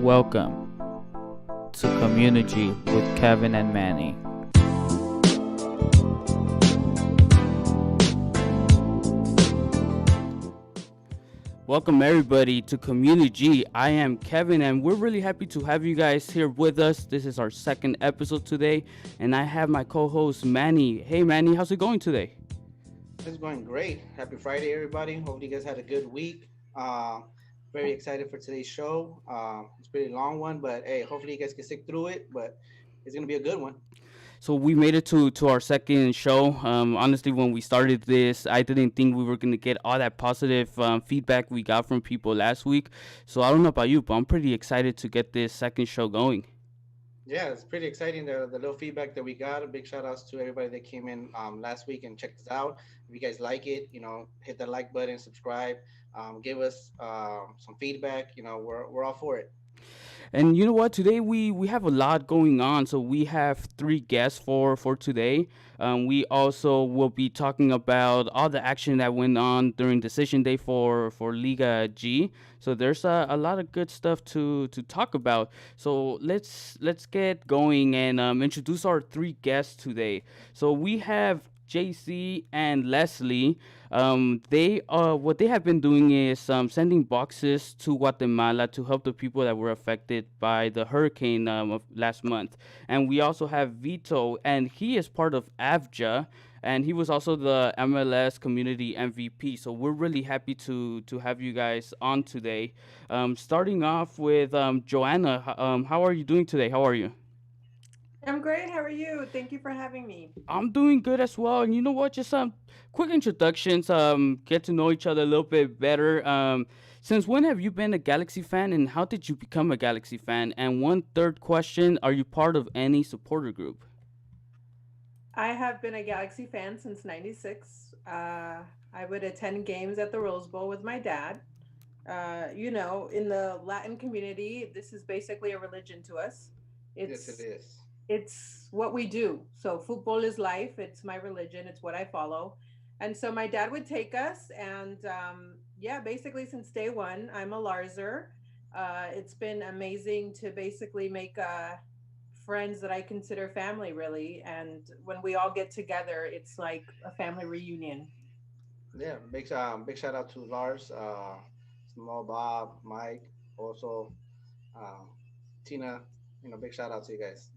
Welcome to Community with Kevin and Manny. Welcome everybody to Community G. I am Kevin and we're really happy to have you guys here with us. This is our second episode today and I have my co-host Manny. Hey Manny, how's it going today? It's going great. Happy Friday, everybody. Hopefully, you guys had a good week. Very excited for today's show. It's a pretty long one, but hey, hopefully, you guys can stick through it. But it's gonna be a good one. So we made it to our second show. Honestly, when we started this, I didn't think we were gonna get all that positive feedback we got from people last week. So I don't know about you, but I'm pretty excited to get this second show going. Yeah, it's pretty exciting. The little feedback that we got. A big shout outs to everybody that came in last week and checked us out. If you guys like it, hit the like button, subscribe, give us some feedback. We're all for it. And you know what? Today we have a lot going on. So we have three guests for today. We also will be talking about all the action that went on during decision day for Liga G. So there's a lot of good stuff to talk about. So let's get going and introduce our three guests today. So we have JC and Leslie. They what they have been doing is sending boxes to Guatemala to help the people that were affected by the hurricane of last month. And we also have Vito, and he is part of AFJA, and he was also the MLS Community MVP. So we're really happy to have you guys on today. Starting off with Joanna, how are you doing today? How are you? I'm great. How are you? Thank you for having me. I'm doing good as well. And you know what? Just some quick introductions. Get to know each other a little bit better. Since when have you been a Galaxy fan, and how did you become a Galaxy fan? And one third question: are you part of any supporter group? I have been a Galaxy fan since '96. I would attend games at the Rose Bowl with my dad. In the Latin community, this is basically a religion to us. Yes, it It's is. it's what we do. So football is life. It's my religion. It's what I follow. And so my dad would take us, and yeah, basically since day one, I'm a Larzer. It's been amazing to basically make friends that I consider family, really. And when we all get together, it's like a family reunion. Yeah, big shout out to Lars, Small Bob, Mike, also um, Tina. Big shout out to you guys.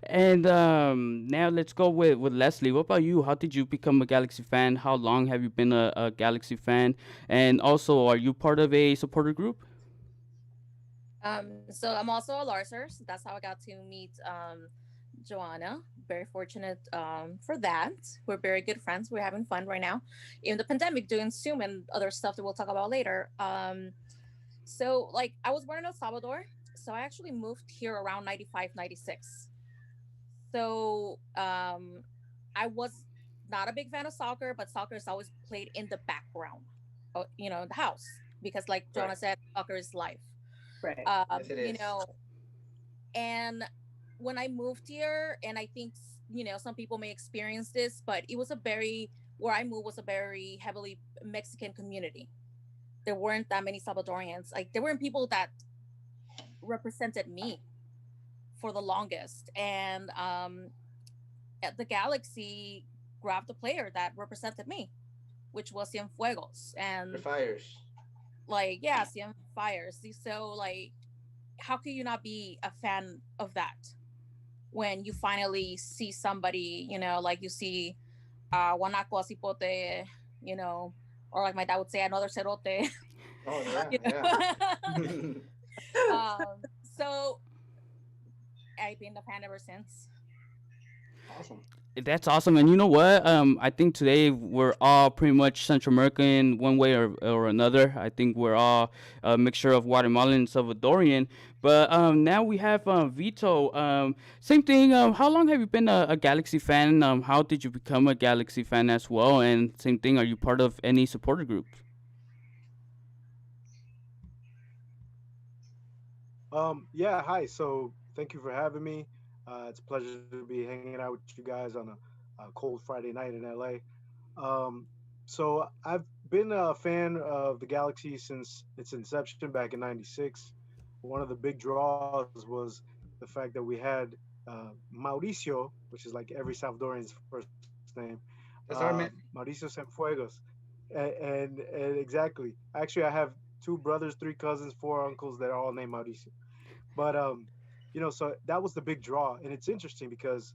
And now let's go with Leslie. What about you? How did you become a Galaxy fan? How long have you been a Galaxy fan? And also, are you part of a supporter group? So I'm also a Larsers. That's how I got to meet Joanna. Very fortunate for that. We're very good friends. We're having fun right now. In the pandemic, doing Zoom and other stuff that we'll talk about later. So like I was born in El Salvador. So I actually moved here around 95, 96. So I was not a big fan of soccer, but soccer is always played in the background, in the house. Because like Right. Joanna said, soccer is life. Right. Yes, it is. And when I moved here, and I think some people may experience this, but it was a very where I moved was a very heavily Mexican community. There weren't that many Salvadorians. Like there weren't people that represented me for the longest, and at the Galaxy grabbed a player that represented me, which was Cienfuegos, The and fires. like yeah, Cienfires. So like, how can you not be a fan of that? When you finally see somebody, like you see Guanaco Cipote, you know, or like my dad would say, another cerote, Oh yeah, you yeah. know. So I've been a fan ever since. Awesome. That's awesome. And you know what? I think today we're all pretty much Central American one way or another. I think we're all a mixture of Guatemalan and Salvadorian. But now we have Vito. Same thing. How long have you been a Galaxy fan? How did you become a Galaxy fan as well? And same thing, are you part of any supporter group? Yeah, hi. So thank you for having me. It's a pleasure to be hanging out with you guys on a cold Friday night in LA. Um, so I've been a fan of the Galaxy since its inception back in '96. one of the big draws was the fact that we had Mauricio, which is like every Salvadorian's first name, That's our man. Mauricio Cienfuegos. And exactly. Actually, I have two brothers, three cousins, four uncles that are all named Mauricio. But so that was the big draw, and it's interesting because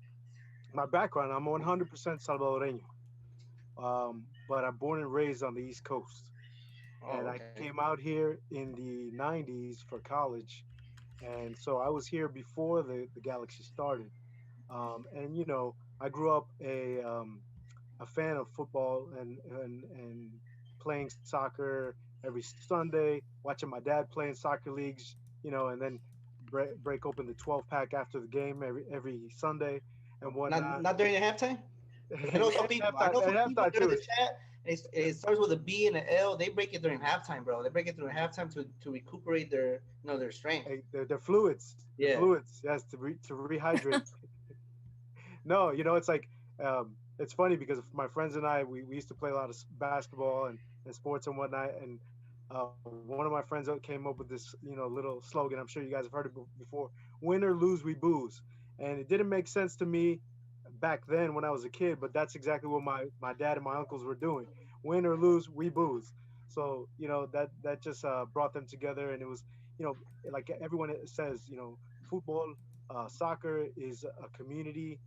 my background, I'm 100% Salvadoreño, but I'm born and raised on the East Coast, and Oh, I okay. came out here in the '90s for college, and so I was here before the Galaxy started. And I grew up a fan of football and playing soccer every Sunday, watching my dad play in soccer leagues, and then break open the 12 pack after the game every Sunday and Not whatnot. not during the halftime. Because I know some And people. I halftime, know and some people halftime there in too the is chat. It starts with a B and an L. They break it during halftime, bro. They break it during halftime to recuperate their strength. the fluids, the Yeah. fluids, yes, to rehydrate. No, it's like it's funny because my friends and I we used to play a lot of basketball and sports and whatnot, and one of my friends came up with this little slogan. I'm sure you guys have heard it before: "Win or lose, we booze." And it didn't make sense to me back then when I was a kid, but that's exactly what my dad and my uncles were doing. Win or lose, we booze. So that just brought them together, and it was like everyone says, football, soccer is a community.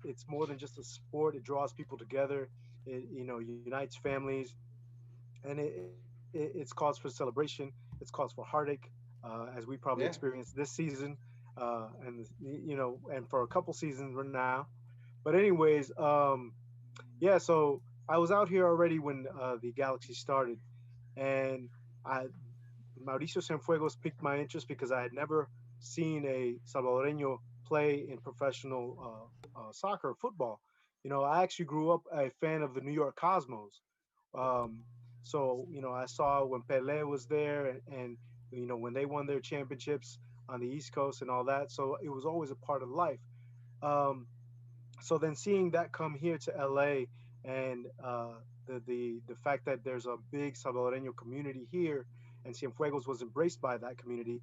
It's more than just a sport. It draws people together. It unites families, and it's cause for celebration. It's cause for heartache, as we probably Yeah. experienced this season, and for a couple seasons now. But anyways, yeah. So I was out here already when the Galaxy started, and I Mauricio Cienfuegos piqued my interest because I had never seen a Salvadoreño play in professional soccer or football. I actually grew up a fan of the New York Cosmos. Um, so I saw when Pele was there, and when they won their championships on the East Coast and all that. So it was always a part of life. Um, so then seeing that come here to LA, and the fact that there's a big Salvadoreño community here, and Cienfuegos was embraced by that community,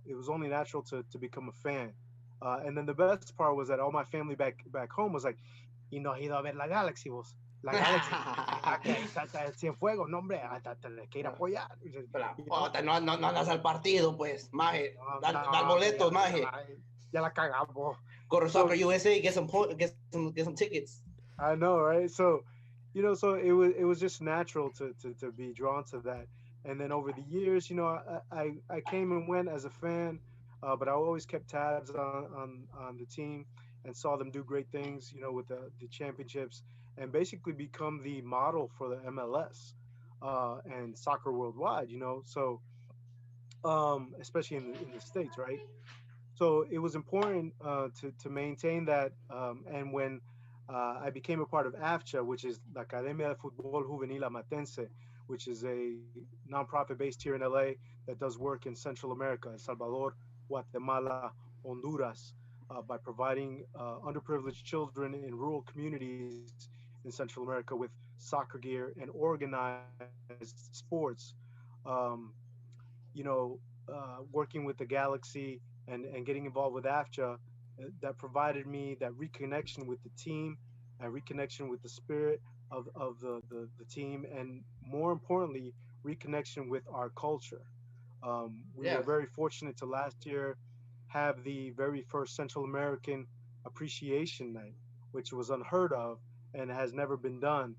it was only natural to become a fan. And then the best part was that all my family back home was like, y no has ido a ver la Galaxy vos. La Galaxy, que ahí está Cienfuegos, no hombre, hasta tenés que ir a No, apoyar. pero la You know, puta, no andas al partido, pues, maje. Da el no, hombre, boleto, maje. ya la cagamos. Go to So Soccer USA, get some tickets. I know, right? So, so it was just natural to be drawn to that. And then over the years, I came and went as a fan, but I always kept tabs on the team and saw them do great things, with the championships, and basically become the model for the MLS and soccer worldwide. So especially in the states, right? So it was important to maintain that. And when I became a part of AFJA, which is la Academia de Fútbol Juvenil Amatense, which is a nonprofit based here in LA that does work in Central America, El Salvador, Guatemala, Honduras, by providing underprivileged children in rural communities in Central America with soccer gear and organized sports. Um, working with the Galaxy and getting involved with AFJA, that provided me that reconnection with the team and reconnection with the spirit of the team, and more importantly, reconnection with our culture. We were Yeah. very fortunate to last year have the very first Central American Appreciation Night, which was unheard of and has never been done.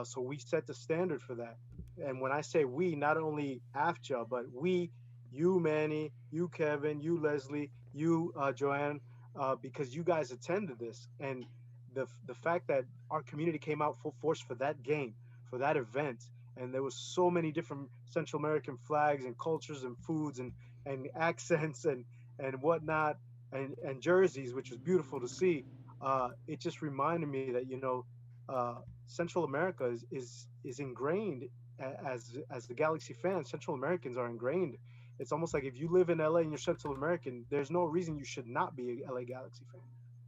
So we set the standard for that. And when I say we, not only AFJA, but we, you, Manny, you, Kevin, you, Leslie, you, Joanne, because you guys attended this. And the fact that our community came out full force for that game, for that event, and there was so many different Central American flags and cultures and foods and accents and whatnot, and jerseys, which was beautiful to see. It just reminded me that Central America is ingrained as the Galaxy fans. Central Americans are ingrained. It's almost like if you live in LA and you're Central American, there's no reason you should not be a LA Galaxy fan.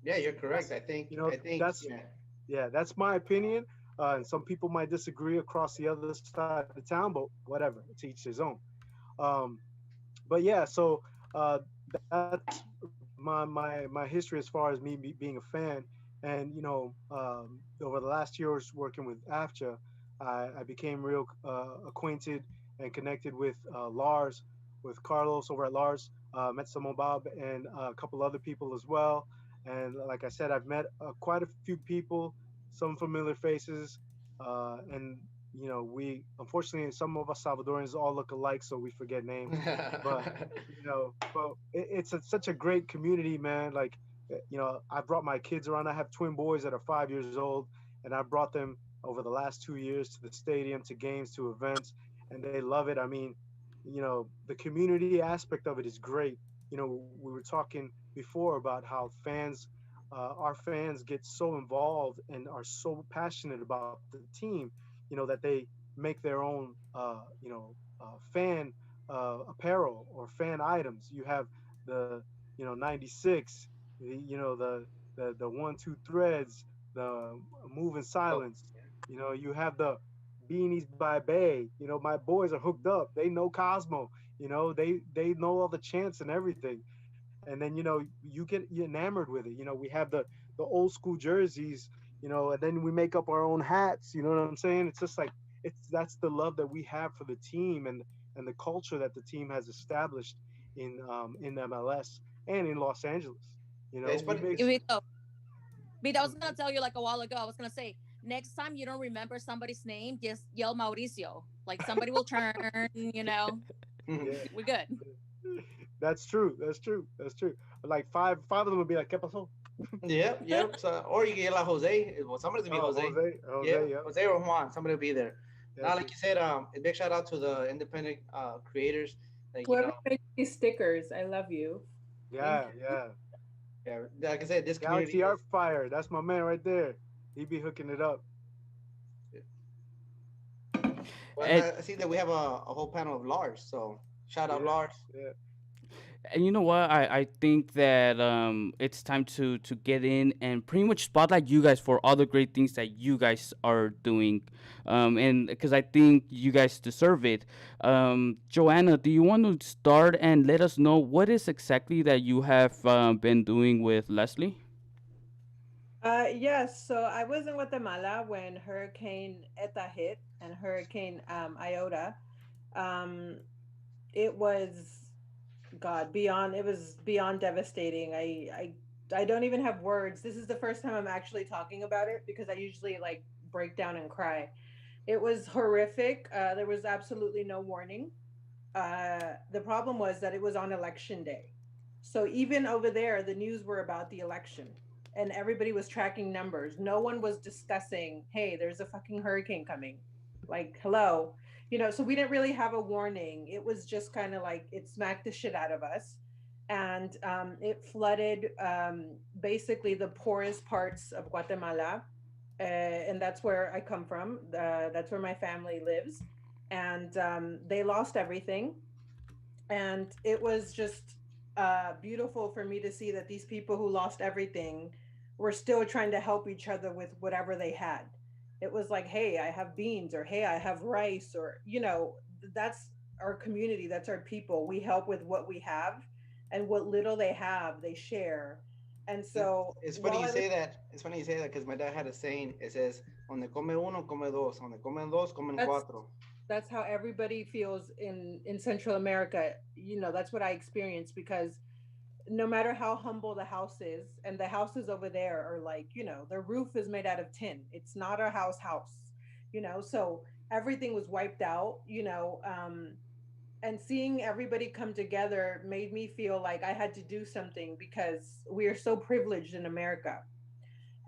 Yeah, you're correct. That's I think you know I think that's yeah. yeah, that's my opinion. And some people might disagree across the other side of town, but whatever, it's each his own. Um, But yeah, so that's my history as far as me being a fan. And over the last years working with AFJA, I became real acquainted and connected with Lars, with Carlos over at Lars. Met some Bob and a couple other people as well. And like I said, I've met quite a few people, some familiar faces, and we unfortunately some of us Salvadorians all look alike, so we forget names. But but it's such a great community, man. Like, I brought my kids around. I have twin boys that are 5 years old, and I brought them over the last 2 years to the stadium, to games, to events, and they love it. I mean, the community aspect of it is great. We were talking before about how our fans get so involved and are so passionate about the team, that they make their own, fan apparel or fan items. You have the 96, the 1 2 threads, the moving Oh, silence. You have the beanies by Bay. My boys are hooked up. They know Cosmo. They know all the chants and everything. And then you get enamored with it. We have the old school jerseys. And then we make up our own hats. You know what I'm saying? It's just like that's the love that we have for the team, and the culture that the team has established in MLS and in Los Angeles. yeah, it's We funny. base. Vito, Vito, I was gonna tell you like a while ago. I was gonna say next time you don't remember somebody's name, just yell Mauricio. Like somebody will turn. Yeah, We're good. that's true. That's true. That's true. Like five of them would be like, "¿Qué pasó?" Yep, yep. So, or you can yell out Jose. Well, somebody's gonna be Oh, Jose. Jose, Yeah, Jose. Yep, Jose or Juan. Somebody will be there. Now, that's like it. you said, a big shout out to the independent creators. Like Whoever makes these stickers, I love you. Thank Yeah, you. yeah. yeah, like I said, this community Galaxy Art is. Fire. That's my man right there. He be hooking it up. Well, And I see that we have a whole panel of Lars. So shout out Yeah, Lars. yeah. and you know what? I think that it's time to get in and pretty much spotlight you guys for all the great things that you guys are doing, and because I think you guys deserve it. Joanna, do you want to start and let us know what is exactly that you have been doing with Leslie? Yes, so I was in Guatemala when Hurricane Eta hit and Hurricane Iota. Um, it was God beyond. It was beyond devastating. I don't even have words. This is the first time I'm actually talking about it because I usually like break down and cry. It was horrific. There was absolutely no warning. The problem was that it was on election day. So even over there, the news were about the election and everybody was tracking numbers. No one was discussing, hey, there's a fucking hurricane coming. Like, hello. So we didn't really have a warning. It was just kind of like it smacked the shit out of us. And it flooded basically the poorest parts of Guatemala. And that's where I come from. That's where my family lives. And they lost everything, and it was just beautiful for me to see that these people who lost everything were still trying to help each other with whatever they had. It was like, hey, I have beans, or hey, I have rice, or that's our community, that's our people. We help with what we have, and what little they have they share. And so It's funny while you I was say that. It's funny you say that because my dad had a saying. It says, "Donde come uno, come dos. Donde comen dos, comen that's cuatro." that's how everybody feels in Central America. That's what I experienced, because no matter how humble the house is, and the houses over there are like, their roof is made out of tin. It's not a house, so everything was wiped out, and seeing everybody come together made me feel like I had to do something, because we are so privileged in America.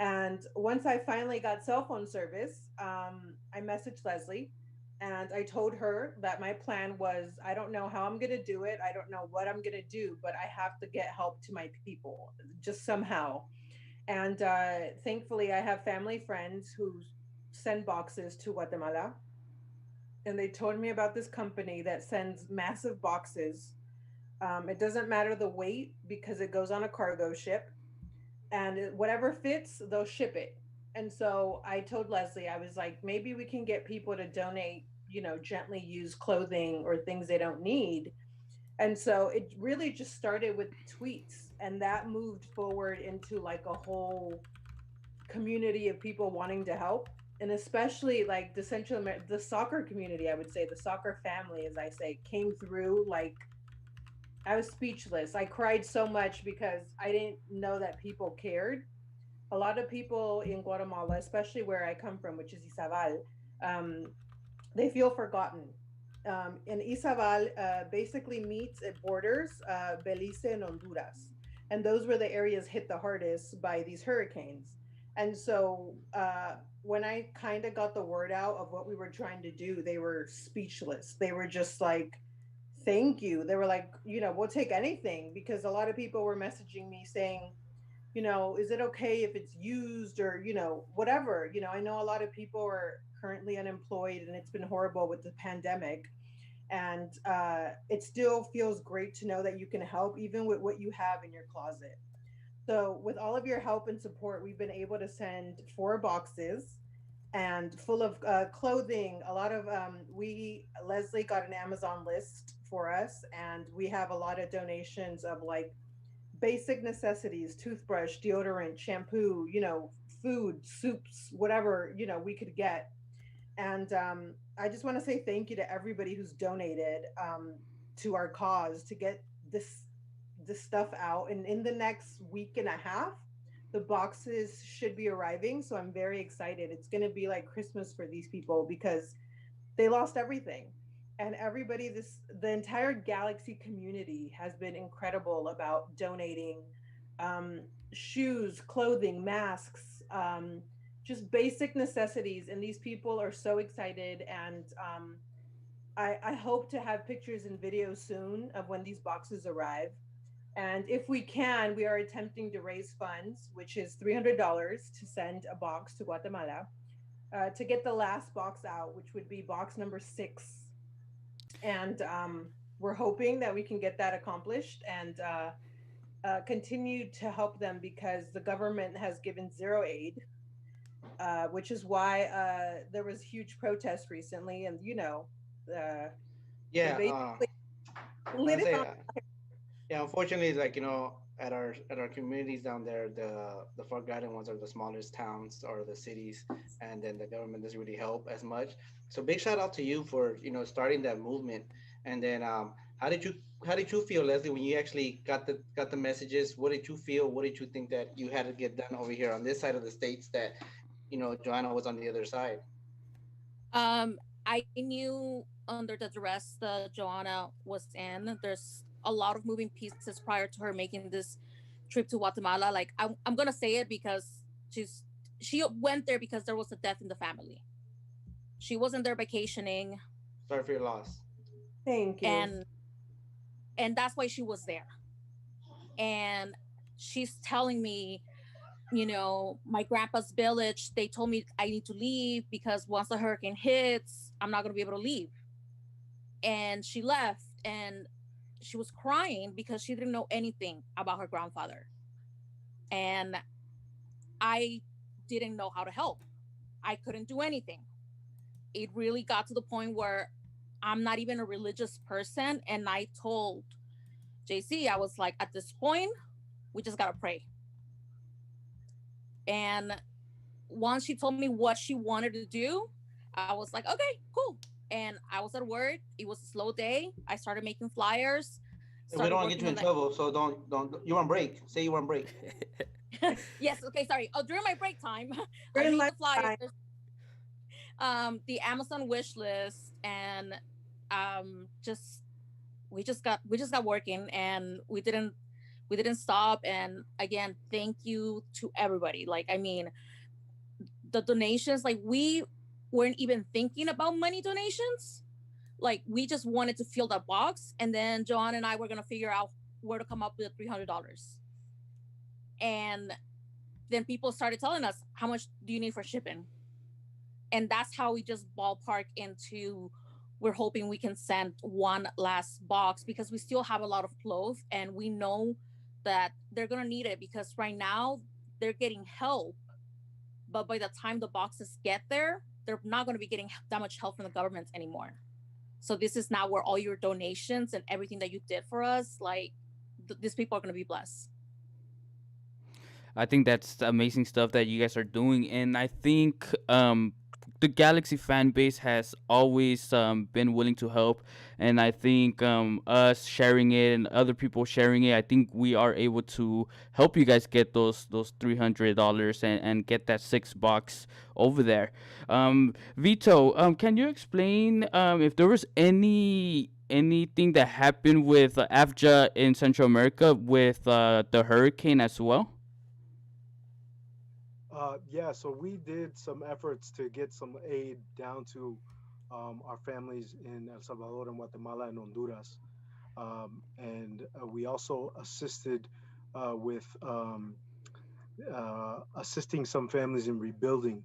And once I finally got cell phone service, I messaged Leslie and I told her that my plan was, I don't know how I'm going to do it. I don't know what I'm going to do, but I have to get help to my people just somehow. And thankfully, I have family friends who send boxes to Guatemala. And they told me about this company that sends massive boxes. It doesn't matter the weight because it goes on a cargo ship, and whatever fits, they'll ship it. And so I told Leslie, I was like, maybe we can get people to donate, gently used clothing or things they don't need. And so it really just started with tweets, and that moved forward into like a whole community of people wanting to help. And especially like the soccer community, I would say the soccer family, as I say, came through. Like, I was speechless. I cried so much because I didn't know that people cared. A lot of people in Guatemala, especially where I come from, which is Izabal, um, they feel forgotten. And Izabal basically meets, it borders Belize and Honduras. And those were the areas hit the hardest by these hurricanes. And so when I kind of got the word out of what we were trying to do, they were speechless. They were just like, thank you. They were like, we'll take anything, because a lot of people were messaging me saying, is it okay if it's used, or, whatever. I know a lot of people are currently unemployed, and it's been horrible with the pandemic. And it still feels great to know that you can help even with what you have in your closet. So, with all of your help and support, we've been able to send 4 boxes and full of clothing. A lot of Leslie got an Amazon list for us, and we have a lot of donations of like basic necessities: toothbrush, deodorant, shampoo, food, soups, whatever, we could get. And I just want to say thank you to everybody who's donated to our cause to get this stuff out. And in the next week and a half, the boxes should be arriving. So I'm very excited. It's going to be like Christmas for these people, because they lost everything. And everybody, the entire Galaxy community has been incredible about donating shoes, clothing, masks, just basic necessities. And these people are so excited. And I hope to have pictures and videos soon of when these boxes arrive. And if we can, we are attempting to raise funds, which is $300 to send a box to Guatemala, to get the last box out, which would be box number 6. And we're hoping that we can get that accomplished, and continue to help them, because the government has given zero aid, which is why there was huge protests recently. And they Yeah, basically I lit it say, on. yeah. Unfortunately, like at our communities down there, the forgotten ones are the smallest towns or the cities, and then the government doesn't really help as much. So big shout out to you for starting that movement. And then how did you feel, Leslie, when you actually got the messages? What did you feel? What did you think that you had to get done over here on this side of the states, that Joanna was on the other side? I knew under the duress that Joanna was in, there's a lot of moving pieces prior to her making this trip to Guatemala. Like, I'm gonna say it because she went there because there was a death in the family. She wasn't there vacationing, Sorry for your loss. Thank you. and that's why she was there. And she's telling me, my grandpa's village, they told me I need to leave because once the hurricane hits, I'm not going to be able to leave. And she left, and she was crying because she didn't know anything about her grandfather. And I didn't know how to help. I couldn't do anything. It really got to the point where I'm not even a religious person. And I told JC, I was like, at this point, we just got to pray. And once she told me what she wanted to do, I was like, okay, cool. And I was at work. It was a slow day. I started making flyers. We don't Started want to get working you in on trouble, so don't. You want break? Say you want break. that. Yes, okay, sorry. Oh, during my break time, We're I in made the flyers, lunchtime. the Amazon wish list, and just we just got working, and we didn't stop. And again, thank you to everybody. Like, I mean, the donations, like, we weren't even thinking about money donations. Like, we just wanted to fill that box, and then Joanne and I were gonna figure out where to come up with $300. And then people started telling us, how much do you need for shipping? And that's how we just ballpark into, we're hoping we can send one last box, because we still have a lot of clothes, and we know that they're gonna need it, because right now they're getting help, but by the time the boxes get there, they're not going to be getting that much help from the government anymore. So this is now where all your donations and everything that you did for us, like these people are going to be blessed. I think that's amazing stuff that you guys are doing, and I think the Galaxy fan base has always been willing to help, and I think us sharing it and other people sharing it, I think we are able to help you guys get those $300 and get that $6 over there. Vito, can you explain if there was anything that happened with AFJA in Central America with the hurricane as well? Yeah, so we did some efforts to get some aid down to our families in El Salvador and Guatemala and Honduras. And we also assisted with assisting some families in rebuilding.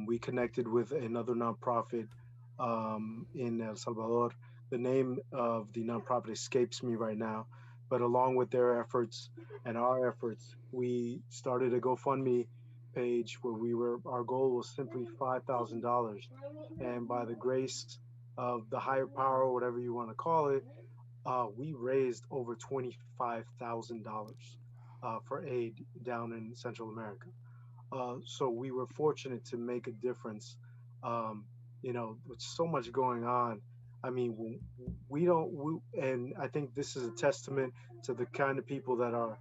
We connected with another nonprofit in El Salvador. The name of the nonprofit escapes me right now, but along with their efforts and our efforts, we started a GoFundMe page where our goal was simply $5,000, and by the grace of the higher power, whatever you want to call it, we raised over $25,000 for aid down in Central America. So we were fortunate to make a difference. With so much going on. I mean, we don't, and I think this is a testament to the kind of people that are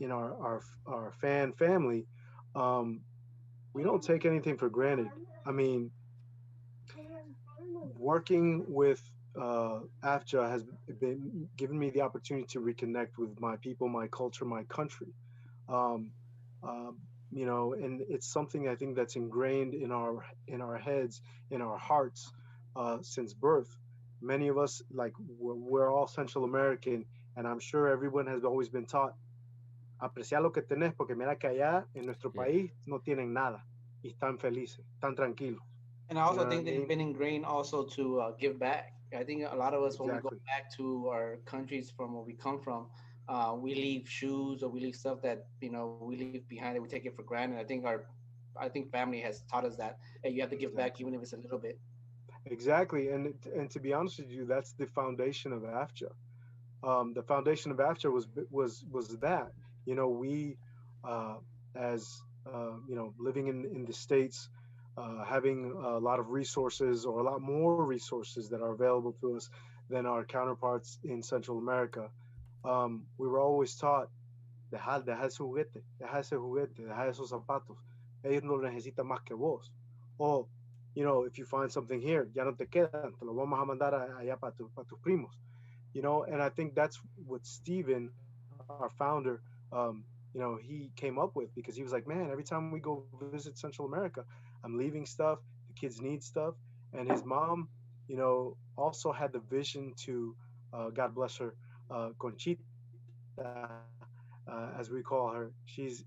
in our fan family. Um, we don't take anything for granted. I mean, working with AFJA has been given me the opportunity to reconnect with my people, my culture, my country. Um, and it's something I think that's ingrained in our heads, in our hearts, since birth. Many of us, like we're all Central American, and I'm sure everyone has always been taught apreciar lo que tenés, porque mira que allá en nuestro Yeah. país no tienen nada y están felices, están tranquilos. And I You also know what I think that it's mean? been ingrained also to give back. I think a lot of us, when we go Exactly. back to our countries from where we come from, we leave shoes or we leave stuff that we leave behind that we take it for granted. I think family has taught us that you have to give back Exactly. even if it's a little bit. Exactly. And to be honest with you, that's the foundation of AFJA. The foundation of AFJA was that we uh, as living in the states, having a lot of resources or a lot more resources that are available to us than our counterparts in Central America. We were always taught deja ese juguete, deja ese juguete, deja esos zapatos. Ellos no lo necesitan más que vos. O, if you find something here, ya no te quedan, te lo vamos a mandar allá para tus primos. And I think that's what Steven, our founder, he came up with, because he was like, man, every time we go visit Central America, I'm leaving stuff, the kids need stuff. And his mom, also had the vision to, God bless her, Conchita, as we call her. She's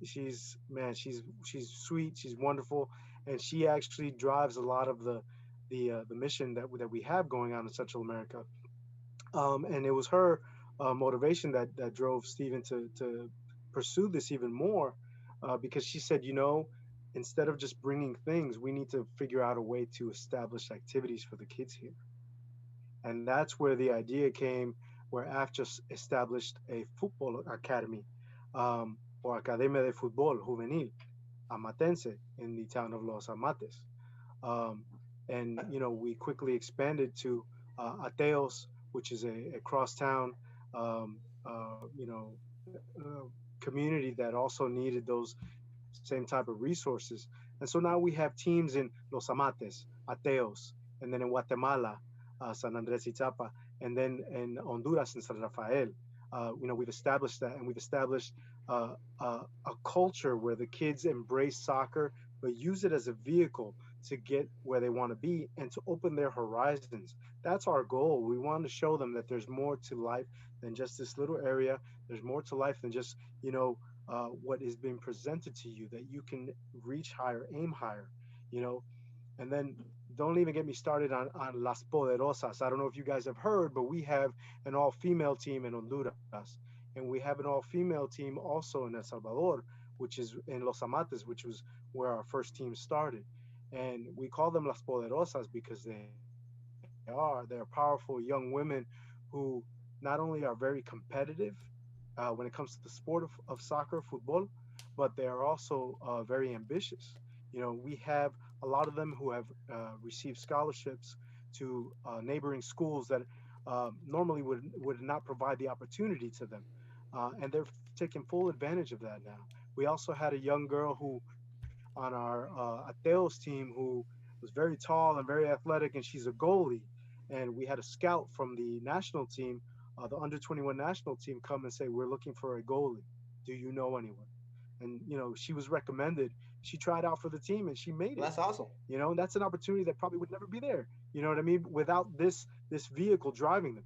sweet, she's wonderful, and she actually drives a lot of the mission that we have going on in Central America. And it was her motivation that drove Stephen to pursue this even more, because she said, instead of just bringing things, we need to figure out a way to establish activities for the kids here. And that's where the idea came, where AF just established a football academy, or Academia de Fútbol Juvenil Amatense in the town of Los Amates. Um, and we quickly expanded to Ateos, which is a crosstown, um, uh, you know, uh, community that also needed those same type of resources. And so now we have teams in Los Amates, Ateos, and then in Guatemala, San Andres Itapa, and then in Honduras and San Rafael. We've established that, and we've established a culture where the kids embrace soccer, but use it as a vehicle to get where they want to be and to open their horizons. That's our goal. We want to show them that there's more to life than just this little area. There's more to life than just, what is being presented to you, that you can reach higher, aim higher, you know. And then don't even get me started on Las Poderosas. I don't know if you guys have heard, but we have an all female team in Honduras. And we have an all female team also in El Salvador, which is in Los Amates, which was where our first team started. And we call them Las Poderosas because they have the power. are. They're powerful young women who not only are very competitive when it comes to the sport of soccer, football, but they are also very ambitious. You know, we have a lot of them who have received scholarships to neighboring schools that normally would not provide the opportunity to them. And they're taking full advantage of that now. We also had a young girl who on our Ateos team who was very tall and very athletic, and she's a goalie. And we had a scout from the national team, the under 21 national team, come and say, "We're looking for a goalie. Do you know anyone?" And you know, she was recommended. She tried out for the team and she made Well, it. that's awesome. You know, and that's an opportunity that probably would never be there. You know what I mean? Without this vehicle driving them.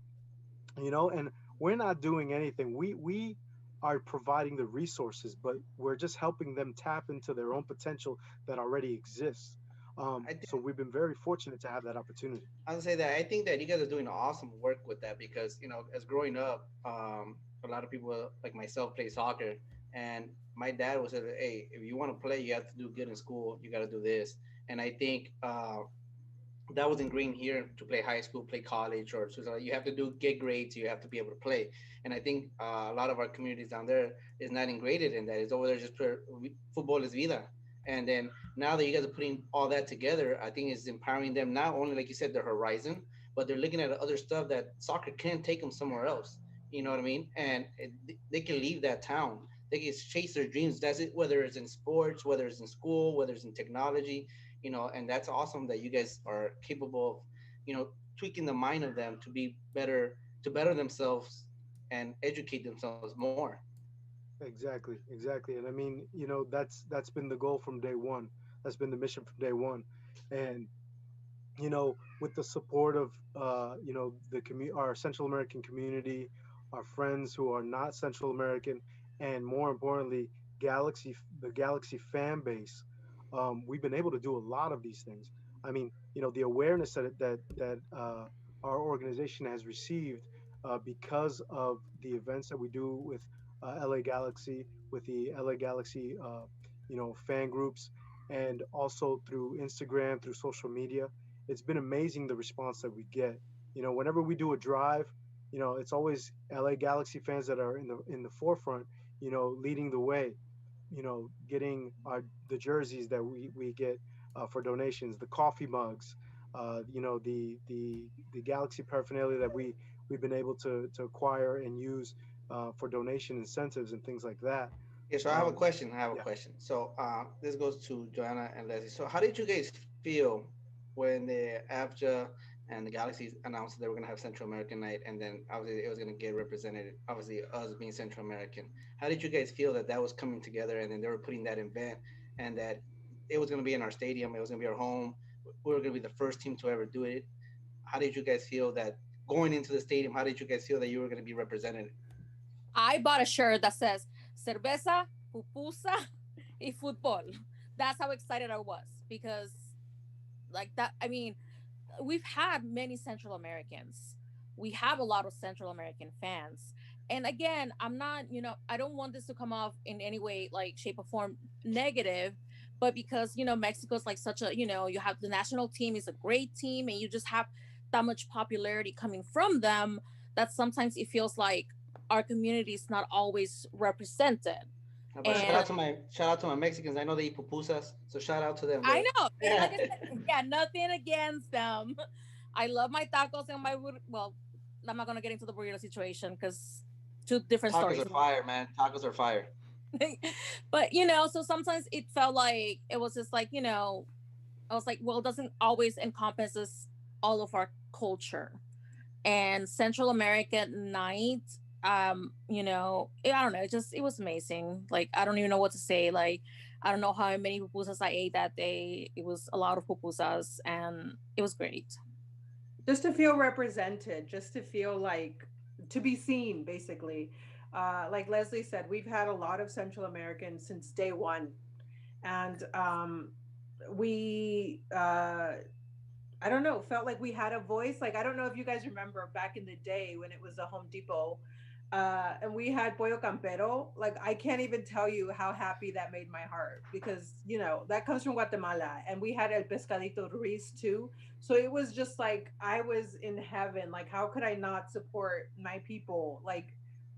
You know, and we're not doing anything. We are providing the resources, but we're just helping them tap into their own potential that already exists. I think So we've been very fortunate to have that opportunity. I'll say that I think that you guys are doing awesome work with that because as growing up, a lot of people like myself play soccer, and my dad was said, "Hey, if you want to play, you have to do good in school. You got to do this." And I think that was ingrained here to play high school, play college, or so you have to do get grades. You have to be able to play. And I think a lot of our communities down there is not ingrained in that. It's over there just for football is vida. And then now that you guys are putting all that together, I think it's empowering them not only like you said their horizon, but they're looking at other stuff that soccer can take them somewhere else. You know what I mean? And they can leave that town. They can chase their dreams. That's it. Whether it's in sports, whether it's in school, whether it's in technology, and that's awesome that you guys are capable of tweaking the mind of them to be better, to better themselves and educate themselves more. Exactly, exactly. And I mean, you know, that's been the goal from day one. That's been the mission from day one. And you know, with the support of you know, our Central American community, our friends who are not Central American, and more importantly, the Galaxy fan base, we've been able to do a lot of these things. I mean, you know, the awareness that our organization has received because of the events that we do with LA Galaxy, with the LA Galaxy, you know, fan groups, and also through Instagram, through social media. It's been amazing the response that we get. You know, whenever we do a drive, you know, it's always LA Galaxy fans that are in the forefront, you know, leading the way, you know, getting the jerseys that we get for donations, the coffee mugs, you know, the Galaxy paraphernalia that we've been able to acquire and use for donation incentives and things like that. Yeah, so I have a Um, question. I have a yeah. question. So this goes to Joanna and Leslie. So how did you guys feel when the AFJA and the Galaxies announced that they were going to have Central American night, and then obviously it was going to get represented, obviously us being Central American. How did you guys feel that that was coming together, and then they were putting that event, and that it was going to be in our stadium, it was going to be our home, we were going to be the first team to ever do it? How did you guys feel that going into the stadium? How did you guys feel that you were going to be represented? I bought a shirt that says cerveza, pupusa, y football. That's how excited I was because, like that, I mean, we've had many Central Americans. We have a lot of Central American fans. And again, I'm not, I don't want this to come off in any way, like shape or form negative, but because, Mexico's like such a, you have the national team is a great team and you just have that much popularity coming from them that sometimes it feels like our community is not always represented. But And shout out to my Mexicans. I know they eat pupusas, so shout out to them, I bro. know, like I said, yeah, nothing against them. I love my tacos and well, I'm not gonna get into the burrito situation because two different Tacos stories. are fire, man. Tacos are fire. But so sometimes it felt like it was just like I was like, well, it doesn't always encompasses all of our culture and Central American night. I don't know, it was amazing. Like I don't even know what to say. Like I don't know how many pupusas I ate that day. It was a lot of pupusas and it was great. Just to feel represented, just to feel like to be seen, basically. Like Leslie said, we've had a lot of Central Americans since day one, and we I don't know, felt like we had a voice. Like I don't know if you guys remember back in the day when it was a Home Depot. And we had pollo campero. Like I can't even tell you how happy that made my heart because that comes from Guatemala, and we had el pescadito Ruiz too. So it was just like I was in heaven. Like how could I not support my people? Like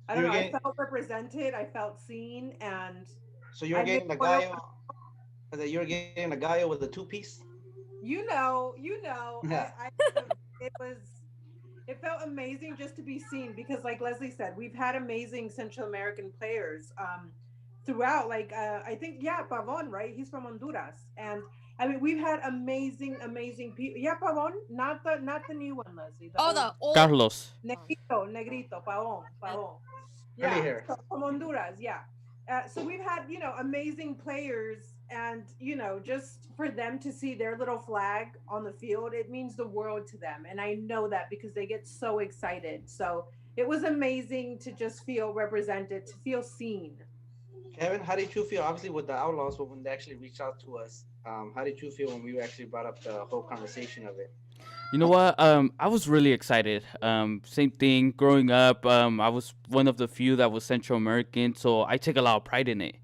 I So don't you're know. I getting, felt represented. I felt seen, and so you're I made getting the pollo. gallo, that you're getting the gallo with the two piece. I, Yeah. I it was it felt amazing just to be seen because like Leslie said, we've had amazing Central American players throughout. Like I think, yeah, Pavon, right? He's from Honduras. And I mean we've had amazing people. Yeah, Pavon, not the new one, Leslie, the Oh, old the old Carlos. one. Negrito, Pavon. Curly Yeah, hair. so from Honduras, yeah. So we've had, amazing players, and just for them to see their little flag on the field, it means the world to them, and I know that because they get so excited. So it was amazing to just feel represented, to feel seen. Kevin, how did you feel? Obviously, with the Outlaws, but when they actually reached out to us, how did you feel when we actually brought up the whole conversation of it? You know what? I was really excited. Same thing. Growing up, I was one of the few that was Central American, so I take a lot of pride in it.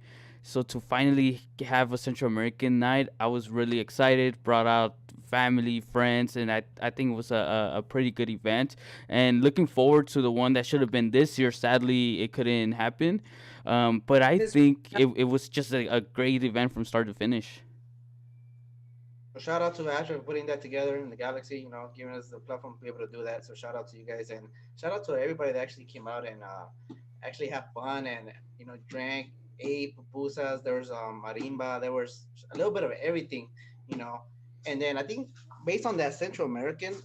So to finally have a Central American night, I was really excited. Brought out family, friends, and I think it was a pretty good event. And looking forward to the one that should have been this year. Sadly, it couldn't happen. But I This think it was just a great event from start to finish. So shout out to AFJA for putting that together in the Galaxy, giving us the platform to be able to do that. So shout out to you guys, and shout out to everybody that actually came out and actually had fun and drank, ate pupusas. There was marimba. There was a little bit of everything, you know. And then I think based on that Central American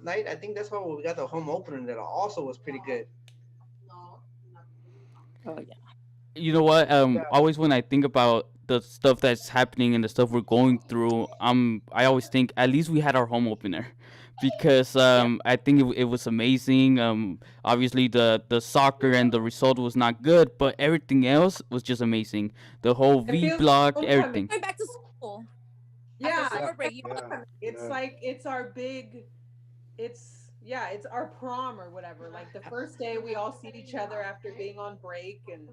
night, I think that's why we got the home opener that also was pretty good. Oh yeah. You know what? Yeah, Always when I think about the stuff that's happening and the stuff we're going through, I always think at least we had our home opener, because Yeah. I think it was amazing. Obviously the soccer and the result was not good, but everything else was just amazing. The whole it V feels like block, homecoming. everything. Going back to school after Yeah, yeah, summer it's like break. yeah, homecoming. It's yeah. like it's our big it's our prom or whatever. Like the first day we all see each other after being on break, and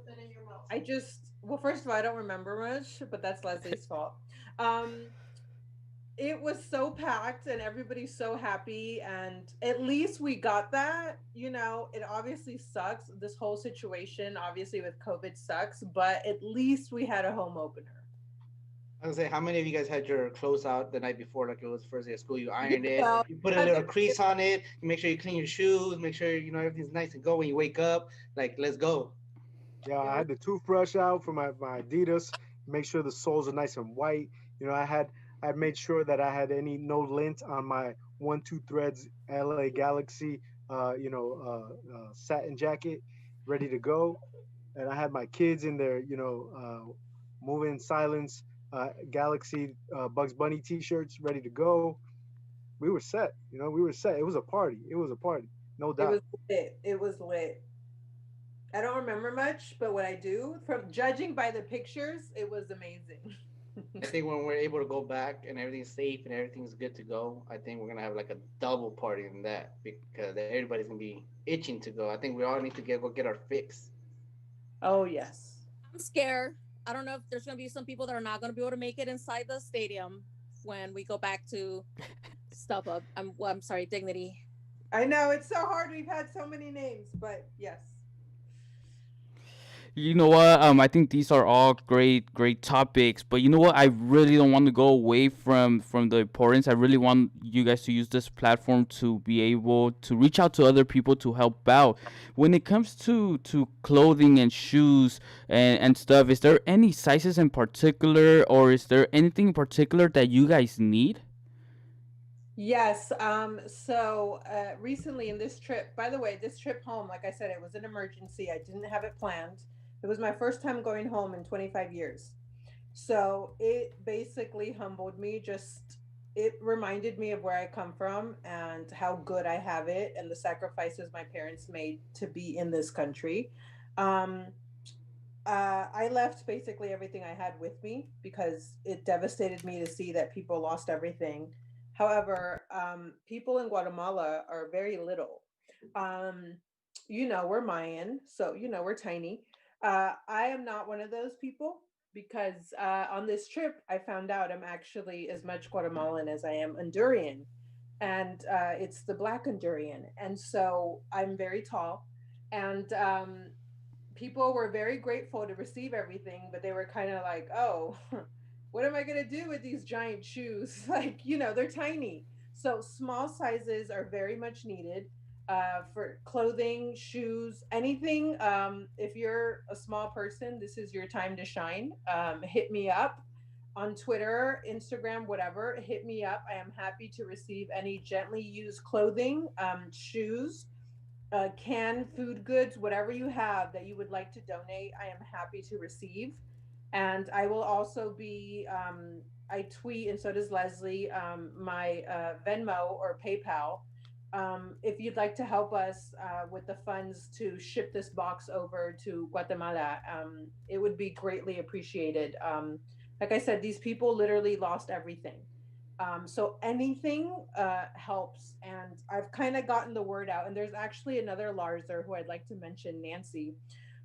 I just well, first of all, I don't remember much, but that's Leslie's fault. Um, it was so packed and everybody's so happy, and at least we got that. It obviously sucks. This whole situation, obviously with COVID, sucks, but at least we had a home opener. I was gonna say, how many of you guys had your clothes out the night before, like it was the first day of school? You You ironed it, know, you put a I little think crease on it, you make sure you clean your shoes, make sure everything's nice and go when you wake up. Like, let's go. Yeah, it I was had the toothbrush out for my Adidas, make sure the soles are nice and white. I made sure that I had any no lint on my 1 2 threads LA Galaxy satin jacket ready to go. And I had my kids in their, moving silence Galaxy Bugs Bunny t-shirts ready to go. We were set, we were set. It was a party. It was a party, no it doubt. was lit. It was lit. I don't remember much, but what I do, from judging by the pictures, it was amazing. I think when we're able to go back and everything's safe and everything's good to go, I think we're gonna have like a double party in that because everybody's gonna be itching to go. I think we all need to go get our fix. Oh yes. I'm scared. I don't know if there's going to be some people that are not going to be able to make it inside the stadium when we go back to stuff up. I'm sorry, Dignity. I know it's so hard. We've had so many names, but yes. You know what? I think these are all great topics. But you know what? I really don't want to go away from the importance. I really want you guys to use this platform to be able to reach out to other people to help out. When it comes to clothing and shoes and stuff, is there any sizes in particular, or is there anything in particular that you guys need? Yes. So recently in this trip, by the way, this trip home, like I said, it was an emergency. I didn't have it planned. It was my first time going home in 25 years. So it basically humbled me. Just it reminded me of where I come from and how good I have it and the sacrifices my parents made to be in this country. Um, I left basically everything I had with me because it devastated me to see that people lost everything. However, people in Guatemala are very little. Um, we're Mayan, so we're tiny. I am not one of those people because on this trip I found out I'm actually as much Guatemalan as I am Honduran, and it's the Black Honduran, and so I'm very tall, and people were very grateful to receive everything, but they were kind of like, oh, what am I going to do with these giant shoes? Like, they're tiny. So small sizes are very much needed for clothing, shoes, anything. If you're a small person, this is your time to shine. Hit me up on Twitter, Instagram, whatever. Hit me up. I am happy to receive any gently used clothing, shoes, canned food goods, whatever you have that you would like to donate, I am happy to receive. And I will also be, I tweet, and so does Leslie, my Venmo or PayPal. If you'd like to help us with the funds to ship this box over to Guatemala, it would be greatly appreciated. Like I said, these people literally lost everything. So anything helps, and I've kind of gotten the word out. And there's actually another Larzer who I'd like to mention, Nancy.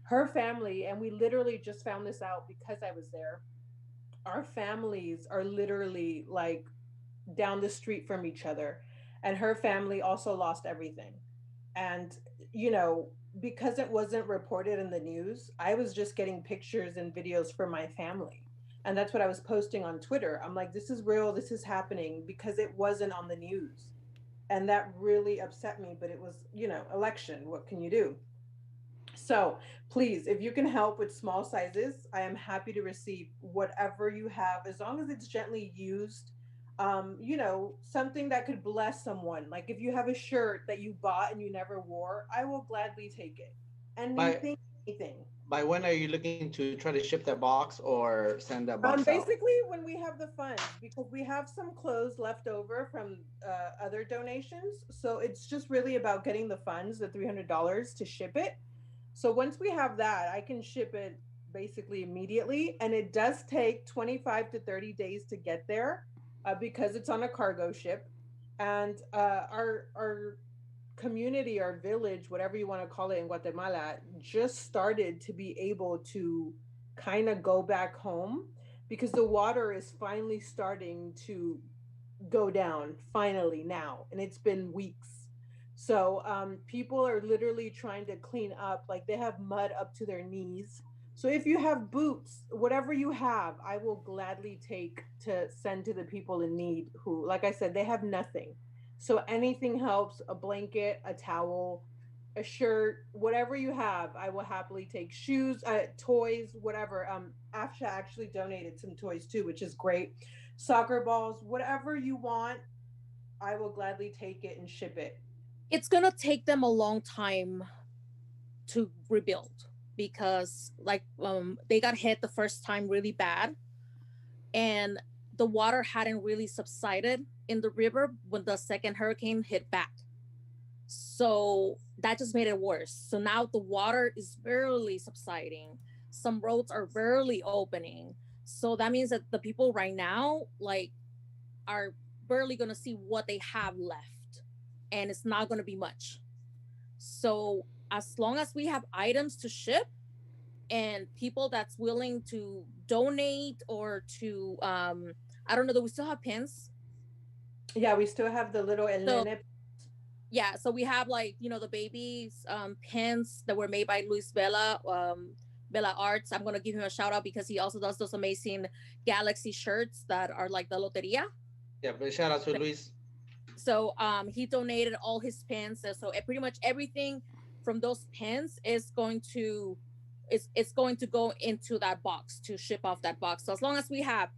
Her family, and we literally just found this out because I was there. Our families are literally like down the street from each other, and her family also lost everything. And you know, because it wasn't reported in the news, I was just getting pictures and videos from my family. And that's what I was posting on Twitter. I'm like, this is real, this is happening, because it wasn't on the news. And that really upset me, but it was, election. What can you do? So please, if you can help with small sizes, I am happy to receive whatever you have, as long as it's gently used. Something that could bless someone. Like if you have a shirt that you bought and you never wore, I will gladly take it. By Anything, anything. by when are you looking to try to ship that box or send that box out? Basically, when we have the funds, because we have some clothes left over from other donations, so it's just really about getting the funds, the $300 to ship it. So once we have that, I can ship it basically immediately, and it does take 25 to 30 days to get there because it's on a cargo ship, and our community, our village, whatever you want to call it in Guatemala, just started to be able to kind of go back home because the water is finally starting to go down finally now, and it's been weeks. So people are literally trying to clean up, like they have mud up to their knees. So if you have boots, whatever you have, I will gladly take to send to the people in need who, like I said, they have nothing. So anything helps, a blanket, a towel, a shirt, whatever you have, I will happily take. Shoes, toys, whatever. AFJA actually donated some toys too, which is great. Soccer balls, whatever you want, I will gladly take it and ship it. It's gonna take them a long time to rebuild because they got hit the first time really bad, and the water hadn't really subsided in the river when the second hurricane hit back. So that just made it worse. So now the water is barely subsiding. Some roads are barely opening. So that means that the people right now are barely going to see what they have left, and it's not going to be much. So as long as we have items to ship and people that's willing to donate or to I don't know, do we still have pins? Yeah, we still have the little El So Nene. yeah, so we have the babies pins that were made by Luis Vela, Vela Arts. I'm gonna give him a shout out because he also does those amazing Galaxy shirts that are like the loteria. Yeah, but shout out to Luis. So he donated all his pins. So pretty much everything from those pins is going to it's going to go into that box to ship off that box. So as long as we have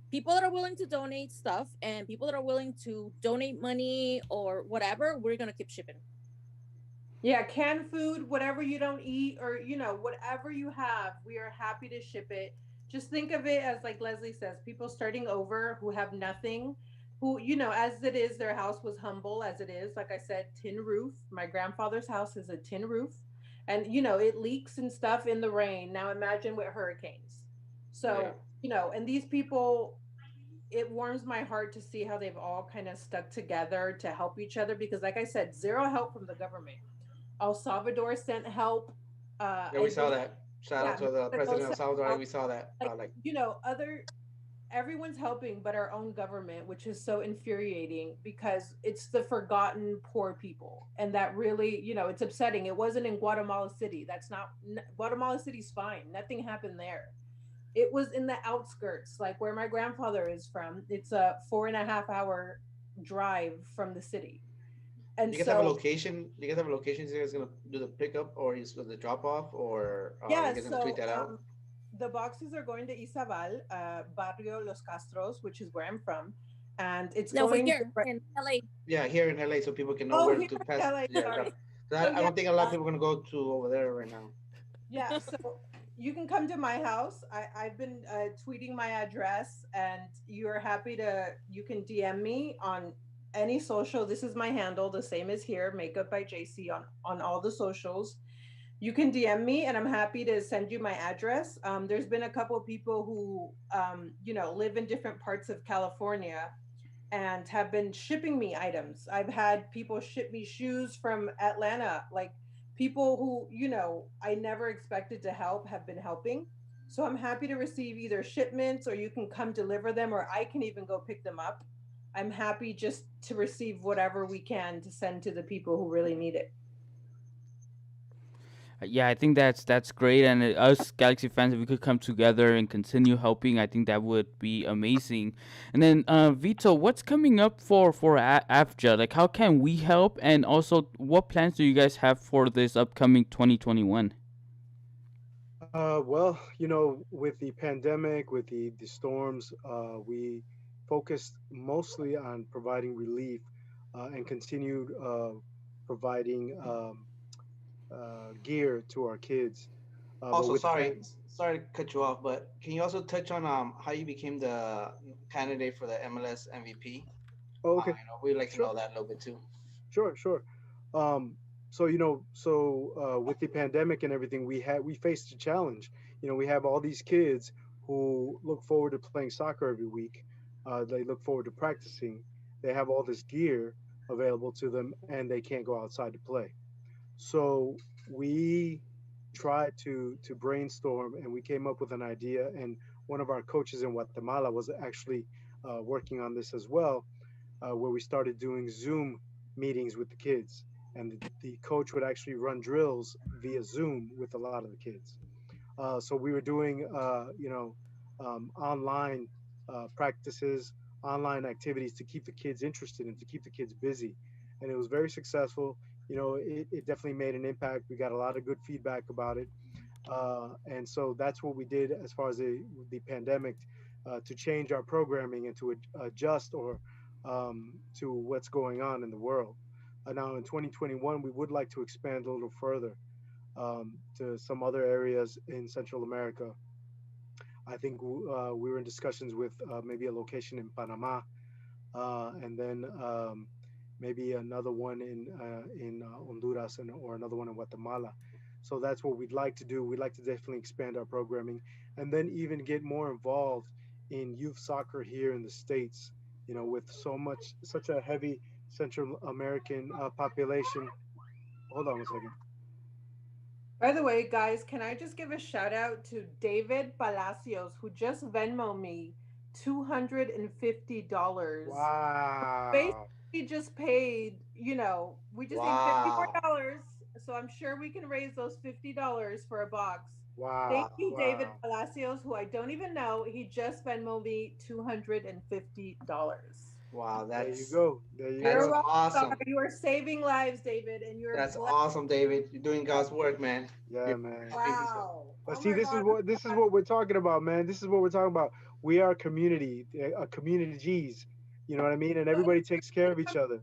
people that are willing to donate stuff and people that are willing to donate money or whatever, we're gonna keep shipping. Yeah, canned food, whatever you don't eat, or whatever you have, we are happy to ship it. Just think of it as, like Leslie says, people starting over who have nothing, who, as it is, their house was humble as it is. Like I said, tin roof. My grandfather's house is a tin roof. And, it leaks and stuff in the rain. Now imagine with hurricanes. Yeah. So, and these people, it warms my heart to see how they've all kind of stuck together to help each other because, like I said, zero help from the government. El Salvador sent help. Yeah, we I saw believe, that. Shout out yeah, to the Mexico president of sent Salvador. help. We saw that. Like, Like, other everyone's helping but our own government, which is so infuriating because it's the forgotten poor people. And that really, it's upsetting. It wasn't in Guatemala City. That's not Guatemala City's fine. Nothing happened there. It was in the outskirts, like where my grandfather is from. It's a 4.5 hour drive from the city. And you guys have a so, location? You guys have a location? You guys gonna do the pickup or is the drop off or yeah, you guys gonna tweet so that out? the boxes are going to Izabal, Barrio Los Castros, which is where I'm from. And it's No, we're going here in LA. Yeah, here in LA, so people can know oh, where here to in pass. LA, Yeah, sorry. 'cause So I yeah, don't think a lot of uh, people are gonna go to over there right now. yeah, so you can come to my house. I've been tweeting my address, and you can DM me on any social. This is my handle, the same as here, Makeup by JC on all the socials. You can DM me, and I'm happy to send you my address. There's been a couple of people who, live in different parts of California and have been shipping me items. I've had people ship me shoes from Atlanta, like people who, I never expected to help have been helping. So I'm happy to receive either shipments or you can come deliver them or I can even go pick them up. I'm happy just to receive whatever we can to send to the people who really need it. Yeah, I think that's great, and us Galaxy fans, if we could come together and continue helping, I think that would be amazing. And then, Vito, what's coming up for AFJA? Like, how can we help? And also, what plans do you guys have for this upcoming 2021? Well, with the pandemic, with the storms, we focused mostly on providing relief and continued providing gear to our kids. But Also, with the sorry to cut you off, but can you also touch on how you became the candidate for the MLS MVP? oh, okay, We'd like to sure, know that a little bit too. sure. Um, with the pandemic and everything, we faced a challenge. We have all these kids who look forward to playing soccer every week. They look forward to practicing. They have all this gear available to them, and they can't go outside to play. So we tried to brainstorm, and we came up with an idea. And one of our coaches in Guatemala was actually working on this as well, where we started doing Zoom meetings with the kids, and the coach would actually run drills via Zoom with a lot of the kids. So we were doing, online practices, online activities to keep the kids interested and to keep the kids busy. And it was very successful. It definitely made an impact. We got a lot of good feedback about it. And so that's what we did as far as the pandemic, to change our programming and to adjust or to what's going on in the world. Now in 2021, we would like to expand a little further to some other areas in Central America. I think we were in discussions with maybe a location in Panama, and then maybe another one in Honduras, or another one in Guatemala. So that's what we'd like to do. We'd like to definitely expand our programming, and then even get more involved in youth soccer here in the states. With such a heavy Central American population. Hold on one second. By the way, guys, can I just give a shout out to David Palacios, who just Venmo me $250. Wow. Basically, just paid, we just need Wow, $54. So I'm sure we can raise those $50 for a box. Wow. Thank you, David Wow. Palacios, who I don't even know. He just Venmo me $250. wow, There you that's go. There you You're that's a go. rock star. awesome. You are saving lives, David, and you're That's blessed. awesome, David. You're doing God's work, man. You're Yeah, man. busy, so Wow. But Oh see, my this is God. what we're talking about, man. This is what we're talking about. We are a community, a community G's. You know what I mean? And everybody takes care of each other.